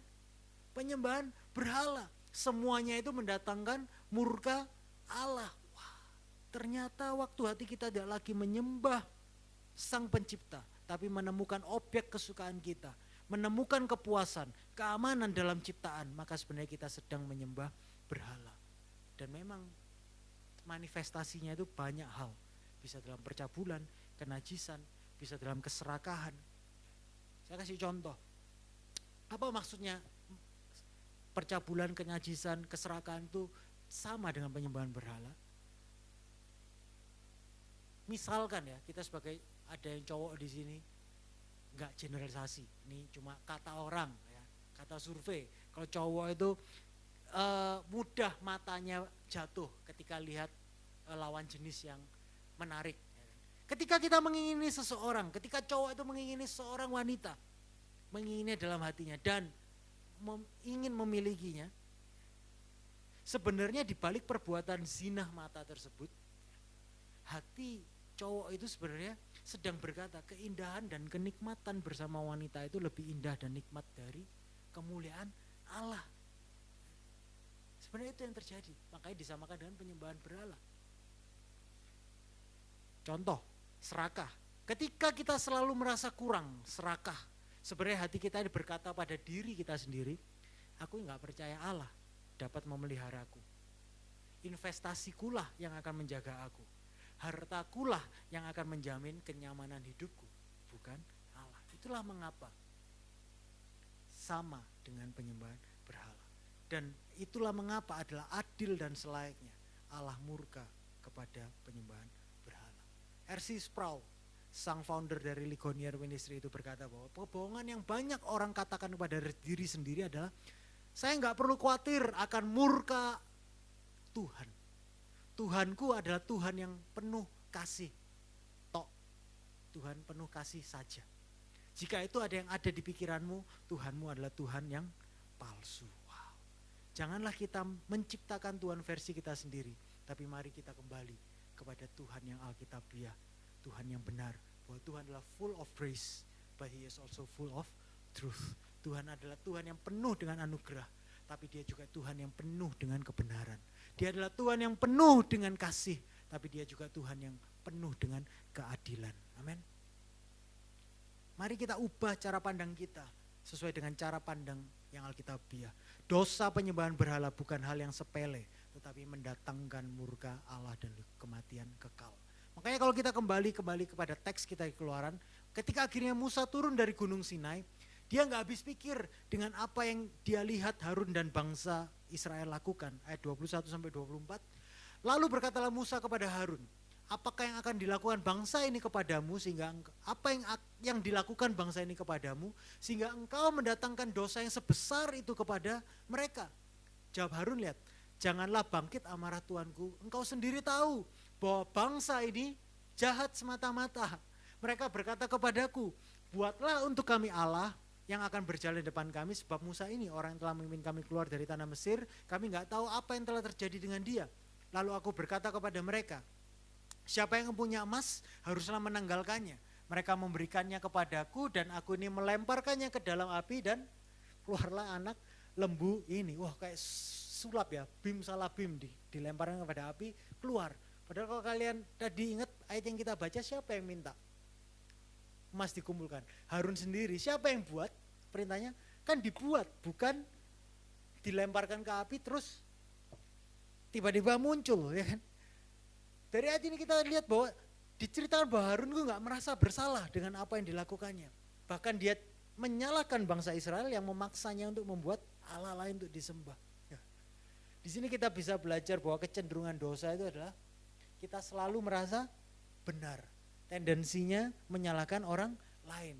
penyembahan berhala. Semuanya itu mendatangkan murka Allah. Wah, ternyata waktu hati kita tidak lagi menyembah Sang Pencipta, tapi menemukan objek kesukaan kita, menemukan kepuasan, keamanan dalam ciptaan, maka sebenarnya kita sedang menyembah berhala. Dan memang manifestasinya itu banyak hal. Bisa dalam percabulan, kenajisan, bisa dalam keserakahan. Saya kasih contoh. Apa maksudnya percabulan, kenajisan, keserakahan itu sama dengan penyembahan berhala? Misalkan ya, kita sebagai ada yang cowok di sini, enggak generalisasi, ini cuma kata orang ya, kata survei. Kalau cowok itu mudah matanya jatuh ketika lihat lawan jenis yang menarik. Ketika kita mengingini seseorang, ketika cowok itu mengingini seorang wanita, mengingini dalam hatinya dan ingin memilikinya, sebenarnya di balik perbuatan zina mata tersebut, hati cowok itu sebenarnya sedang berkata, keindahan dan kenikmatan bersama wanita itu lebih indah dan nikmat dari kemuliaan Allah. Sebenarnya itu yang terjadi, makanya disamakan dengan penyembahan berhala. Contoh, serakah. Ketika kita selalu merasa kurang, serakah, sebenarnya hati kita berkata pada diri kita sendiri, aku enggak percaya Allah dapat memeliharaku. Investasikulah yang akan menjaga aku. Hartakulah yang akan menjamin kenyamanan hidupku, bukan Allah. Itulah mengapa sama dengan penyembahan berhala. Dan itulah mengapa adalah adil dan selayaknya Allah murka kepada penyembahan berhala. R.C. Sproul, sang founder dari Ligonier Ministry itu berkata bahwa kebohongan yang banyak orang katakan kepada diri sendiri adalah, saya enggak perlu khawatir akan murka Tuhan. Tuhanku adalah Tuhan yang penuh kasih. Tok. Tuhan penuh kasih saja. Jika itu ada yang ada di pikiranmu, Tuhanmu adalah Tuhan yang palsu. Wow. Janganlah kita menciptakan Tuhan versi kita sendiri, tapi mari kita kembali kepada Tuhan yang alkitabiah, Tuhan yang benar, bahwa Tuhan adalah full of grace, but He is also full of truth. Tuhan adalah Tuhan yang penuh dengan anugerah, tapi Dia juga Tuhan yang penuh dengan kebenaran. Dia adalah Tuhan yang penuh dengan kasih, tapi Dia juga Tuhan yang penuh dengan keadilan. Amin. Mari kita ubah cara pandang kita sesuai dengan cara pandang yang alkitabiah. Dosa penyembahan berhala bukan hal yang sepele, tetapi mendatangkan murka Allah dan kematian kekal. Makanya kalau kita kembali kepada teks kita di Keluaran, ketika akhirnya Musa turun dari Gunung Sinai, dia nggak habis pikir dengan apa yang dia lihat Harun dan bangsa Israel lakukan. Ayat 21 sampai 24. Lalu berkatalah Musa kepada Harun, apakah yang akan dilakukan bangsa ini kepadamu sehingga apa yang dilakukan bangsa ini kepadamu sehingga engkau mendatangkan dosa yang sebesar itu kepada mereka? Jawab Harun, lihat, janganlah bangkit amarah Tuanku. Engkau sendiri tahu bahwa bangsa ini jahat semata-mata. Mereka berkata kepadaku, buatlah untuk kami Allah yang akan berjalan di depan kami, sebab Musa ini orang yang telah memimpin kami keluar dari tanah Mesir, kami enggak tahu apa yang telah terjadi dengan dia. Lalu aku berkata kepada mereka, siapa yang punya emas haruslah menanggalkannya. Mereka memberikannya kepadaku dan aku ini melemparkannya ke dalam api dan keluarlah anak lembu ini. Wah, kayak sulap ya, bim salah bim, dilemparkan kepada api, keluar. Padahal kalau kalian tadi ingat ayat yang kita baca, siapa yang minta emas dikumpulkan? Harun sendiri. Siapa yang buat perintahnya? Kan dibuat, bukan dilemparkan ke api terus tiba-tiba muncul, ya kan? Dari ayat ini kita lihat bahwa diceritakan bahwa Harun itu gak merasa bersalah dengan apa yang dilakukannya. Bahkan dia menyalahkan bangsa Israel yang memaksanya untuk membuat Allah lain untuk disembah. Ya. Di sini kita bisa belajar bahwa kecenderungan dosa itu adalah kita selalu merasa benar. Tendensinya menyalahkan orang lain.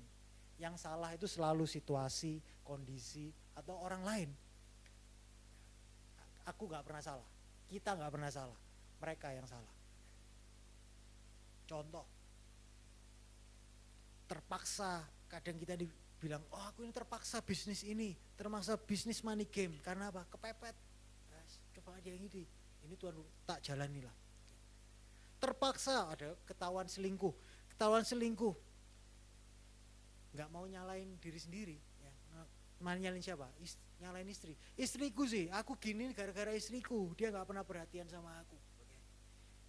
Yang salah itu selalu situasi, kondisi, atau orang lain. Aku gak pernah salah, kita gak pernah salah, mereka yang salah. Contoh, terpaksa kadang kita dibilang, oh aku ini terpaksa bisnis ini, terpaksa bisnis money game, karena apa? Kepepet. Coba aja yang ini Tuhan tak jalani lah. Terpaksa ada ketahuan selingkuh, nggak mau nyalain diri sendiri, ya. Nyalain siapa? Nyalain istri. Istriku sih, aku gini gara-gara istriku, dia nggak pernah perhatian sama aku.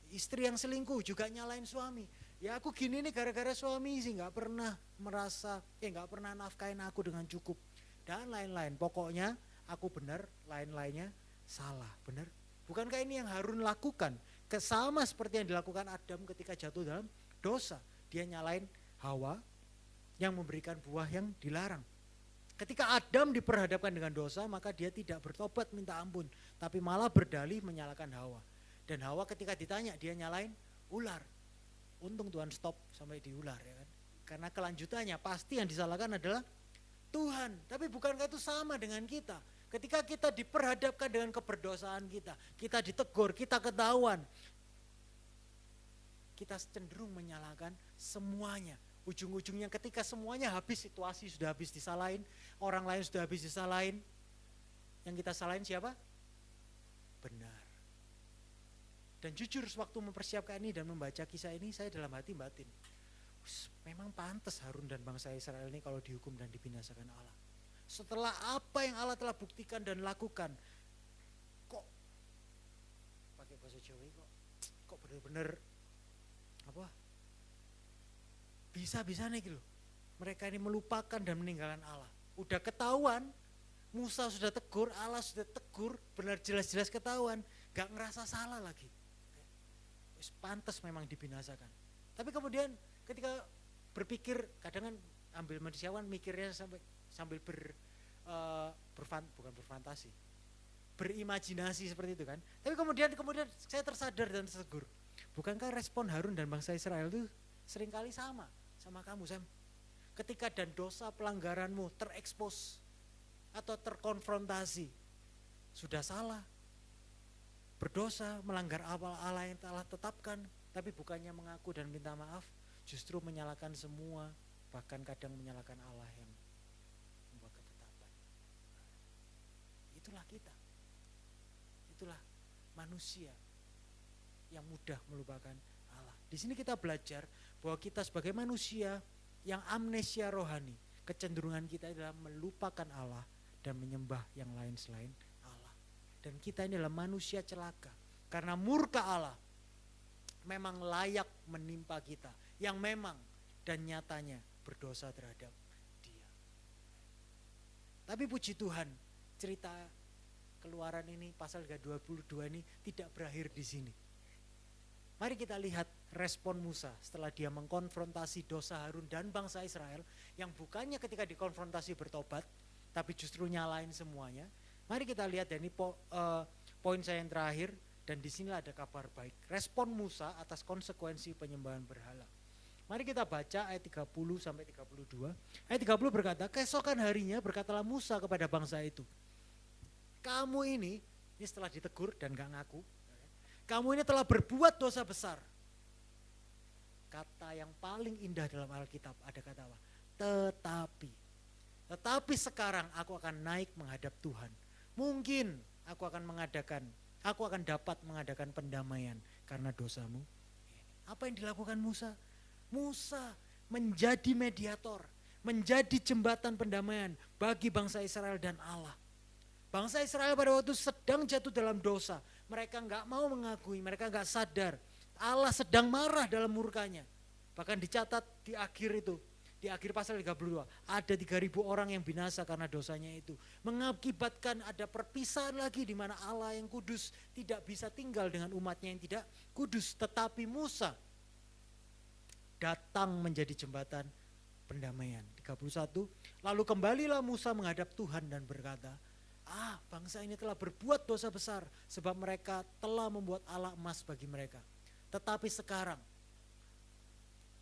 Istri yang selingkuh juga nyalain suami. Ya aku gini nih gara-gara suami sih nggak pernah merasa, nggak pernah nafkahin aku dengan cukup dan lain-lain. Pokoknya aku benar, lain-lainnya salah, benar. Bukankah ini yang Harun lakukan? Sama seperti yang dilakukan Adam ketika jatuh dalam dosa. Dia nyalain Hawa yang memberikan buah yang dilarang. Ketika Adam diperhadapkan dengan dosa, maka dia tidak bertobat minta ampun, tapi malah berdalih menyalahkan Hawa. Dan Hawa ketika ditanya, dia nyalain ular. Untung Tuhan stop sampai di ular, ya kan? Karena kelanjutannya pasti yang disalahkan adalah Tuhan. Tapi bukankah itu sama dengan kita? Ketika kita diperhadapkan dengan keberdosaan kita ditegur, kita ketahuan, kita cenderung menyalahkan semuanya. Ujung-ujungnya ketika semuanya habis, situasi sudah habis disalahin, orang lain sudah habis disalahin, yang kita salahin siapa? Benar. Dan jujur waktu mempersiapkan ini dan membaca kisah ini, saya dalam hati batin, memang pantas Harun dan bangsa Israel ini kalau dihukum dan dibinasakan Allah. Setelah apa yang Allah telah buktikan dan lakukan, kok pakai bahasa Jawa kok benar-benar apa? Bisa-bisa nih gitu. Mereka ini melupakan dan meninggalkan Allah. Udah ketahuan, Musa sudah tegur, Allah sudah tegur, benar jelas-jelas ketahuan, gak ngerasa salah lagi. Pantas memang dibinasakan. Tapi kemudian ketika berpikir, kadang kan ambil manusiawan mikirnya sambil bukan berfantasi, berimajinasi seperti itu kan. Tapi kemudian saya tersadar dan tertegur. Bukankah respon Harun dan bangsa Israel itu seringkali sama kamu, Sam? Ketika dan dosa pelanggaranmu terekspos atau terkonfrontasi, sudah salah, berdosa, melanggar Allah yang telah tetapkan, tapi bukannya mengaku dan minta maaf, justru menyalahkan semua, bahkan kadang menyalahkan Allah yang membuat ketetapan. Itulah kita, itulah manusia yang mudah melupakan Allah. Di sini kita belajar bahwa kita sebagai manusia yang amnesia rohani, kecenderungan kita adalah melupakan Allah dan menyembah yang lain selain Allah. Dan kita ini adalah manusia celaka, karena murka Allah memang layak menimpa kita, yang memang dan nyatanya berdosa terhadap Dia. Tapi puji Tuhan, cerita Keluaran ini pasal 22 ini tidak berakhir di sini. Mari kita lihat respon Musa setelah dia mengkonfrontasi dosa Harun dan bangsa Israel, yang bukannya ketika dikonfrontasi bertobat, tapi justru nyalain semuanya. Mari kita lihat, dan ini poin saya yang terakhir, dan di sini ada kabar baik. Respon Musa atas konsekuensi penyembahan berhala. Mari kita baca ayat 30 sampai 32. Ayat 30 berkata, keesokan harinya berkatalah Musa kepada bangsa itu, kamu ini setelah ditegur dan gak ngaku, kamu ini telah berbuat dosa besar. Kata yang paling indah dalam Alkitab ada kata apa? Tetapi sekarang aku akan naik menghadap Tuhan. Mungkin aku akan dapat mengadakan pendamaian karena dosamu. Apa yang dilakukan Musa? Musa menjadi mediator, menjadi jembatan pendamaian bagi bangsa Israel dan Allah. Bangsa Israel pada waktu sedang jatuh dalam dosa, mereka gak mau mengakui, mereka gak sadar. Allah sedang marah dalam murkanya. Bahkan dicatat di akhir itu, di akhir pasal 32, ada 3.000 orang yang binasa karena dosanya itu. Mengakibatkan ada perpisahan lagi di mana Allah yang kudus tidak bisa tinggal dengan umatnya yang tidak kudus. Tetapi Musa datang menjadi jembatan pendamaian. 31, lalu kembalilah Musa menghadap Tuhan dan berkata, bangsa ini telah berbuat dosa besar sebab mereka telah membuat ala emas bagi mereka. Tetapi sekarang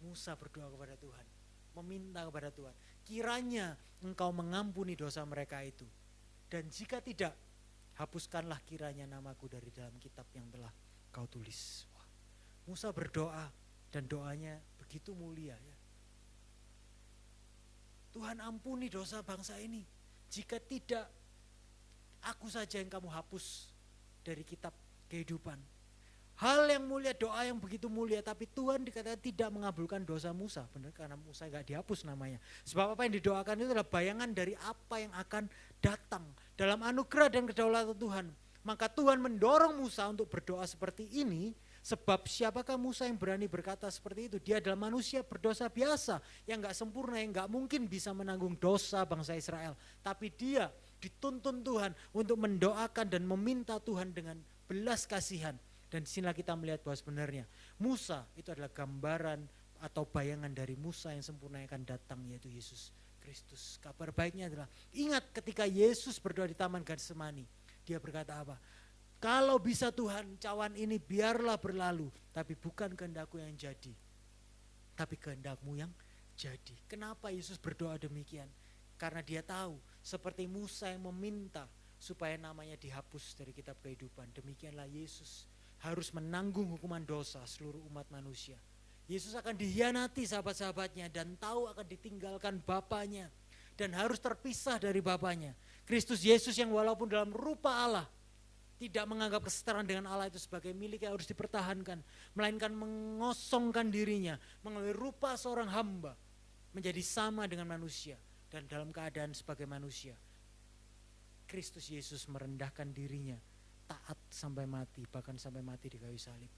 Musa berdoa kepada Tuhan, meminta kepada Tuhan, kiranya engkau mengampuni dosa mereka itu. Dan jika tidak, hapuskanlah kiranya namaku dari dalam kitab yang telah kau tulis. Wah, Musa berdoa dan doanya begitu mulia ya. Tuhan ampuni dosa bangsa ini. Jika tidak, aku saja yang kamu hapus dari kitab kehidupan. Hal yang mulia, doa yang begitu mulia, tapi Tuhan dikatakan tidak mengabulkan dosa Musa. Benar, karena Musa gak dihapus namanya. Sebab apa yang didoakan itu adalah bayangan dari apa yang akan datang. Dalam anugerah dan kedaulatan Tuhan, maka Tuhan mendorong Musa untuk berdoa seperti ini. Sebab siapakah Musa yang berani berkata seperti itu? Dia adalah manusia berdosa biasa, yang gak sempurna, yang gak mungkin bisa menanggung dosa bangsa Israel. Tapi dia dituntun Tuhan untuk mendoakan dan meminta Tuhan dengan belas kasihan. Dan disinilah kita melihat bahwa sebenarnya Musa itu adalah gambaran atau bayangan dari Musa yang sempurna yang akan datang, yaitu Yesus Kristus. Kabar baiknya adalah, ingat ketika Yesus berdoa di Taman Getsemani, dia berkata apa? Kalau bisa Tuhan, cawan ini biarlah berlalu, tapi bukan kehendakku yang jadi, tapi kehendakmu yang jadi. Kenapa Yesus berdoa demikian? Karena dia tahu seperti Musa yang meminta supaya namanya dihapus dari kitab kehidupan, demikianlah Yesus harus menanggung hukuman dosa seluruh umat manusia. Yesus akan dikhianati sahabat-sahabatnya dan tahu akan ditinggalkan Bapanya dan harus terpisah dari Bapanya. Kristus Yesus yang walaupun dalam rupa Allah tidak menganggap kesetaraan dengan Allah itu sebagai milik yang harus dipertahankan, melainkan mengosongkan dirinya, mengambil rupa seorang hamba, menjadi sama dengan manusia, dan dalam keadaan sebagai manusia, Kristus Yesus merendahkan dirinya, taat sampai mati, bahkan sampai mati di kayu salib.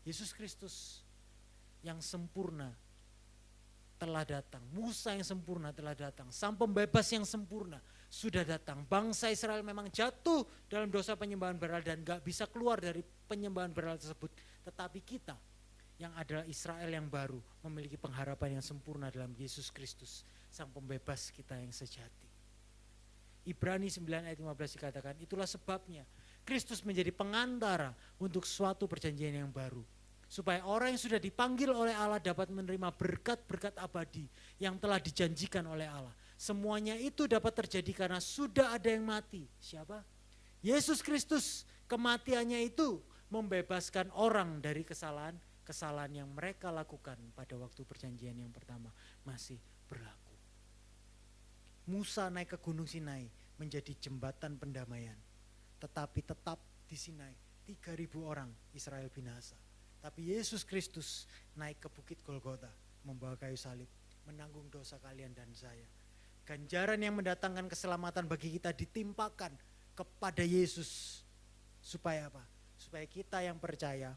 Yesus Kristus yang sempurna telah datang, Musa yang sempurna telah datang, Sang Pembebas yang sempurna sudah datang. Bangsa Israel memang jatuh dalam dosa penyembahan berhala dan gak bisa keluar dari penyembahan berhala tersebut. Tetapi kita yang adalah Israel yang baru memiliki pengharapan yang sempurna dalam Yesus Kristus, Sang Pembebas kita yang sejati. Ibrani 9 ayat 15 dikatakan, itulah sebabnya Kristus menjadi pengantara untuk suatu perjanjian yang baru, supaya orang yang sudah dipanggil oleh Allah dapat menerima berkat-berkat abadi yang telah dijanjikan oleh Allah. Semuanya itu dapat terjadi karena sudah ada yang mati. Siapa? Yesus Kristus. Kematiannya itu membebaskan orang dari kesalahan yang mereka lakukan pada waktu perjanjian yang pertama masih berlaku. Musa naik ke Gunung Sinai menjadi jembatan pendamaian. Tetapi tetap di Sinai 3.000 orang Israel binasa. Tapi Yesus Kristus naik ke Bukit Golgota membawa kayu salib, menanggung dosa kalian dan saya. Ganjaran yang mendatangkan keselamatan bagi kita ditimpakan kepada Yesus. Supaya apa? Supaya kita yang percaya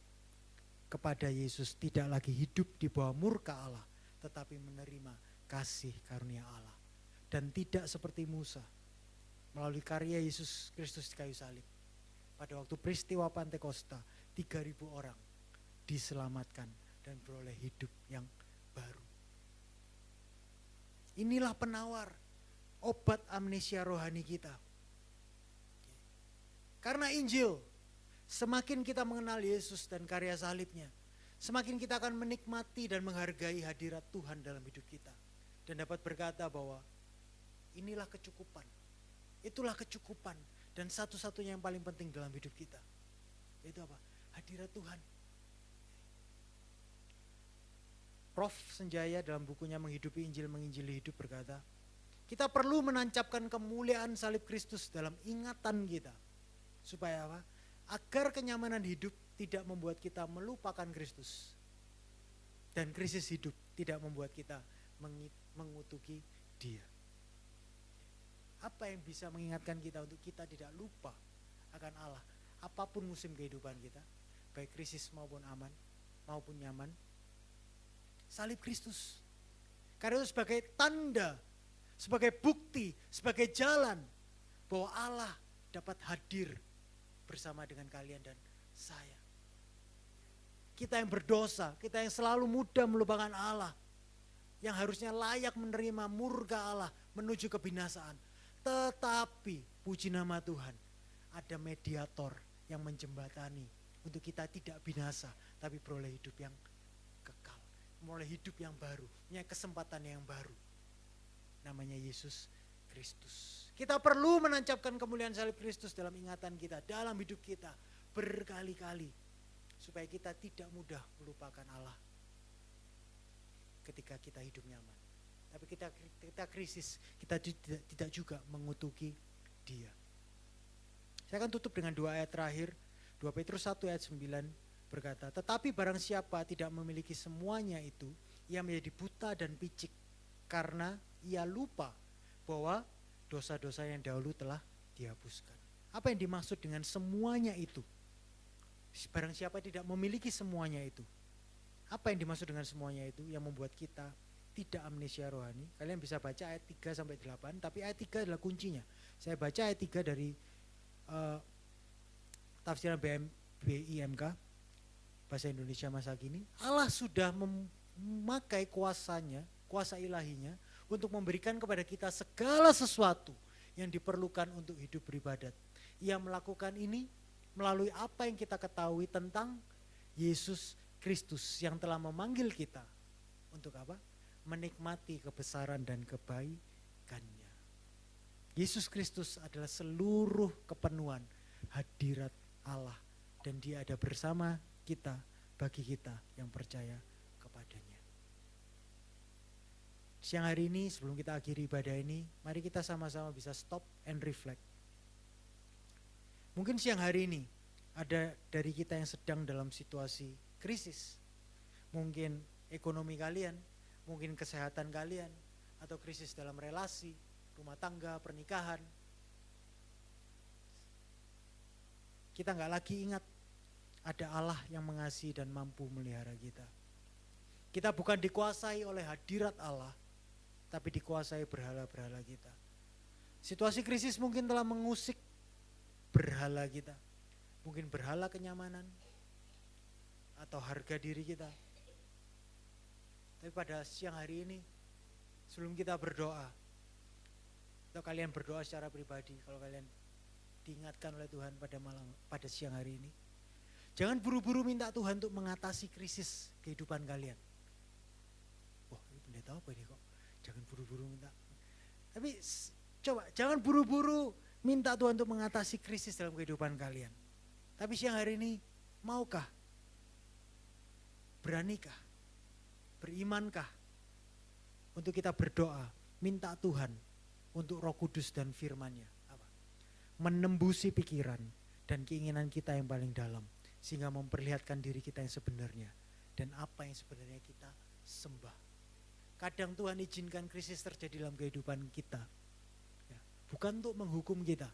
kepada Yesus tidak lagi hidup di bawah murka Allah, tetapi menerima kasih karunia Allah. Dan tidak seperti Musa, melalui karya Yesus Kristus di kayu salib. Pada waktu peristiwa Pantekosta, 3.000 orang diselamatkan dan beroleh hidup yang baru. Inilah penawar obat amnesia rohani kita. Karena Injil, semakin kita mengenal Yesus dan karya salibnya, semakin kita akan menikmati dan menghargai hadirat Tuhan dalam hidup kita. Dan dapat berkata bahwa inilah kecukupan. Itulah kecukupan dan satu-satunya yang paling penting dalam hidup kita. Yaitu apa? Hadirat Tuhan. Prof. Senjaya dalam bukunya Menghidupi Injil Menginjili Hidup berkata, kita perlu menancapkan kemuliaan salib Kristus dalam ingatan kita. Supaya apa? Agar kenyamanan hidup tidak membuat kita melupakan Kristus. Dan krisis hidup tidak membuat kita mengutuki Dia. Apa yang bisa mengingatkan kita untuk kita tidak lupa akan Allah apapun musim kehidupan kita, baik krisis maupun aman? maupun nyaman. Salib Kristus. Karena itu sebagai tanda, sebagai bukti, sebagai jalan bahwa Allah dapat hadir bersama dengan kalian dan saya. Kita yang berdosa, kita yang selalu mudah melupakan Allah, yang harusnya layak menerima murka Allah menuju kebinasaan. Tetapi puji nama Tuhan, ada mediator yang menjembatani untuk kita tidak binasa, tapi beroleh hidup yang kekal, memulai hidup yang baru, punya kesempatan yang baru. Namanya Yesus Kristus. Kita perlu menancapkan kemuliaan salib Kristus dalam ingatan kita, dalam hidup kita berkali-kali, supaya kita tidak mudah melupakan Allah ketika kita hidup nyaman. Tapi kita krisis, kita tidak juga mengutuki Dia. Saya akan tutup dengan 2 ayat terakhir. 2 Petrus 1 ayat 9 berkata, tetapi barang siapa tidak memiliki semuanya itu, ia menjadi buta dan picik, karena ia lupa bahwa dosa-dosa yang dahulu telah dihapuskan. Apa yang dimaksud dengan semuanya itu? Barang siapa tidak memiliki semuanya itu. Apa yang dimaksud dengan semuanya itu yang membuat kita tidak amnesia rohani? Kalian bisa baca ayat 3 sampai 8, tapi ayat 3 adalah kuncinya. Saya baca ayat 3 dari tafsiran BIMK bahasa Indonesia masa kini. Allah sudah memakai kuasanya, kuasa ilahinya untuk memberikan kepada kita segala sesuatu yang diperlukan untuk hidup beribadat. Ia melakukan ini melalui apa yang kita ketahui tentang Yesus Kristus yang telah memanggil kita untuk apa? Menikmati kebesaran dan kebaikannya. Yesus Kristus adalah seluruh kepenuhan hadirat Allah, dan Dia ada bersama kita bagi kita yang percaya kepadanya. Siang hari ini sebelum kita akhiri ibadah ini, mari kita sama-sama bisa stop and reflect. Mungkin siang hari ini ada dari kita yang sedang dalam situasi krisis. Mungkin ekonomi kalian, mungkin kesehatan kalian, atau krisis dalam relasi, rumah tangga, pernikahan. Kita nggak lagi ingat ada Allah yang mengasihi dan mampu melihara kita. Kita bukan dikuasai oleh hadirat Allah, tapi dikuasai berhala-berhala kita. Situasi krisis mungkin telah mengusik berhala kita. Mungkin berhala kenyamanan atau harga diri kita. Tapi pada siang hari ini, sebelum kita berdoa, atau kalian berdoa secara pribadi, kalau kalian diingatkan oleh Tuhan pada siang hari ini, jangan buru-buru minta Tuhan untuk mengatasi krisis kehidupan kalian. Wah, ini pendeta apa ini kok? Jangan buru-buru minta. Tapi coba, jangan buru-buru minta Tuhan untuk mengatasi krisis dalam kehidupan kalian. Tapi siang hari ini, maukah? Beranikah? Berimankah? Untuk kita berdoa, minta Tuhan untuk Roh Kudus dan firman-Nya. Menembusi pikiran dan keinginan kita yang paling dalam, sehingga memperlihatkan diri kita yang sebenarnya dan apa yang sebenarnya kita sembah. Kadang Tuhan izinkan krisis terjadi dalam kehidupan kita, ya, bukan untuk menghukum kita,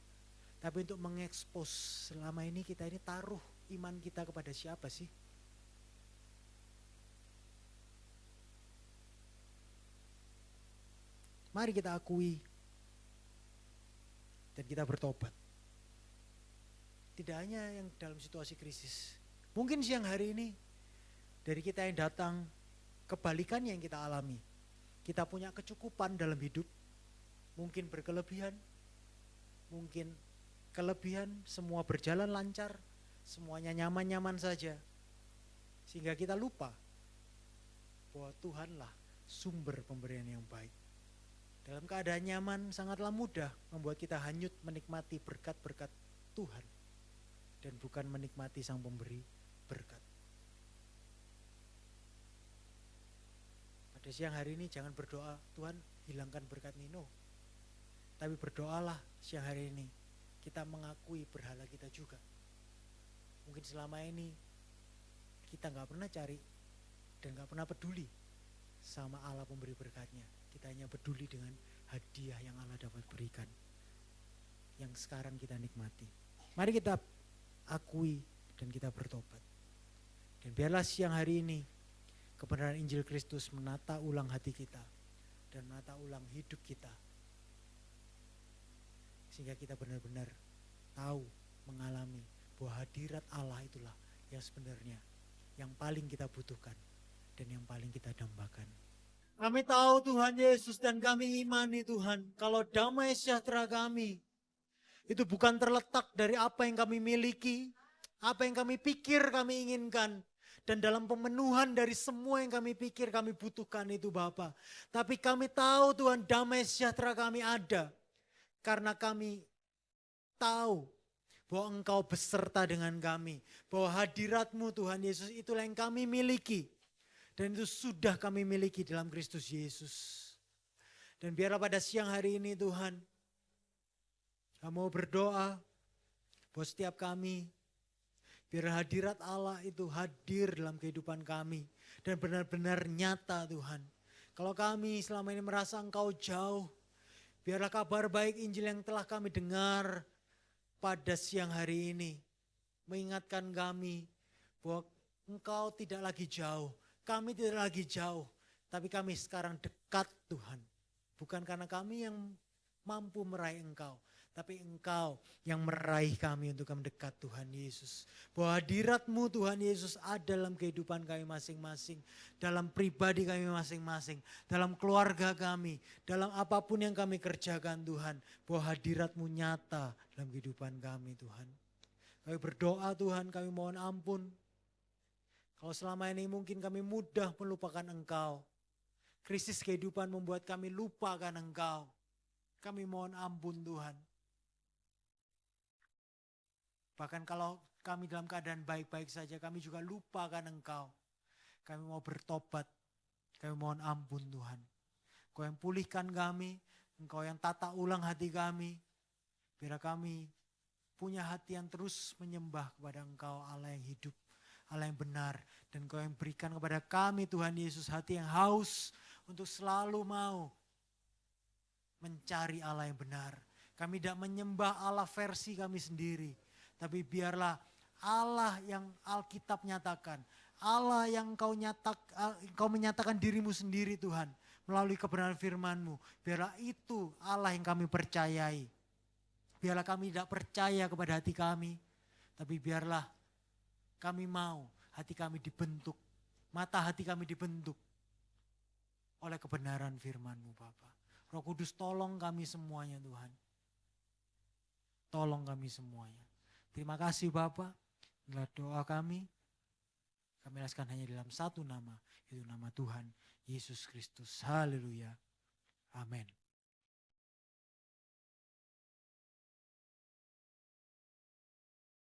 tapi untuk mengekspos selama ini kita ini taruh iman kita kepada siapa sih? Mari kita akui dan kita bertobat. Tidak hanya yang dalam situasi krisis. Mungkin siang hari ini dari kita yang datang, kebalikannya yang kita alami. Kita punya kecukupan dalam hidup, mungkin berkelebihan, mungkin kelebihan, semua berjalan lancar, semuanya nyaman-nyaman saja. Sehingga kita lupa bahwa Tuhanlah sumber pemberian yang baik. Dalam keadaan nyaman sangatlah mudah membuat kita hanyut menikmati berkat-berkat Tuhan dan bukan menikmati Sang Pemberi berkat. Pada siang hari ini jangan berdoa, Tuhan hilangkan berkat Nino. Tapi berdoalah siang hari ini kita mengakui berhala kita juga. Mungkin selama ini kita gak pernah cari dan gak pernah peduli sama Allah pemberi berkatnya. Kita hanya peduli dengan hadiah yang Allah dapat berikan, yang sekarang kita nikmati. Mari kita akui dan kita bertobat. Dan biarlah siang hari ini kebenaran Injil Kristus menata ulang hati kita dan menata ulang hidup kita. Sehingga kita benar-benar tahu, mengalami bahwa hadirat Allah itulah yang sebenarnya yang paling kita butuhkan dan yang paling kita dambakan. Kami tahu Tuhan Yesus dan kami imani Tuhan, kalau damai sejahtera kami itu bukan terletak dari apa yang kami miliki, apa yang kami pikir kami inginkan, dan dalam pemenuhan dari semua yang kami pikir kami butuhkan itu Bapa. Tapi kami tahu Tuhan, damai sejahtera kami ada karena kami tahu bahwa Engkau beserta dengan kami, bahwa hadirat-Mu Tuhan Yesus itulah yang kami miliki. Dan itu sudah kami miliki dalam Kristus Yesus. Dan biarlah pada siang hari ini Tuhan, kami mau berdoa bahwa setiap kami, biar hadirat Allah itu hadir dalam kehidupan kami. Dan benar-benar nyata Tuhan. Kalau kami selama ini merasa Engkau jauh, biarlah kabar baik Injil yang telah kami dengar pada siang hari ini mengingatkan kami bahwa Engkau tidak lagi jauh. Kami tidak lagi jauh, tapi kami sekarang dekat Tuhan. Bukan karena kami yang mampu meraih Engkau, tapi Engkau yang meraih kami untuk mendekat Tuhan Yesus. Bahwa hadirat-Mu Tuhan Yesus ada dalam kehidupan kami masing-masing, dalam pribadi kami masing-masing, dalam keluarga kami, dalam apapun yang kami kerjakan Tuhan. Bahwa hadirat-Mu nyata dalam kehidupan kami Tuhan. Kami berdoa Tuhan, kami mohon ampun. Kalau selama ini mungkin kami mudah melupakan Engkau. Krisis kehidupan membuat kami lupakan Engkau. Kami mohon ampun Tuhan. Bahkan kalau kami dalam keadaan baik-baik saja, kami juga lupakan Engkau. Kami mau bertobat. Kami mohon ampun Tuhan. Engkau yang pulihkan kami. Engkau yang tata ulang hati kami. Biar kami punya hati yang terus menyembah kepada Engkau, Allah yang hidup, Allah yang benar. Dan Engkau yang berikan kepada kami Tuhan Yesus hati yang haus untuk selalu mau mencari Allah yang benar. Kami tidak menyembah Allah versi kami sendiri. Tapi biarlah Allah yang Alkitab nyatakan. Allah yang Engkau menyatakan dirimu sendiri Tuhan. Melalui kebenaran firman-Mu. Biarlah itu Allah yang kami percayai. Biarlah kami tidak percaya kepada hati kami. Tapi biarlah kami mau hati kami dibentuk. Mata hati kami dibentuk oleh kebenaran firman-Mu Bapa. Roh Kudus tolong kami semuanya Tuhan. Tolong kami semuanya. Terima kasih Bapa. Inilah doa kami. Kami alaskan hanya dalam satu nama. Itu nama Tuhan Yesus Kristus. Haleluya. Amin.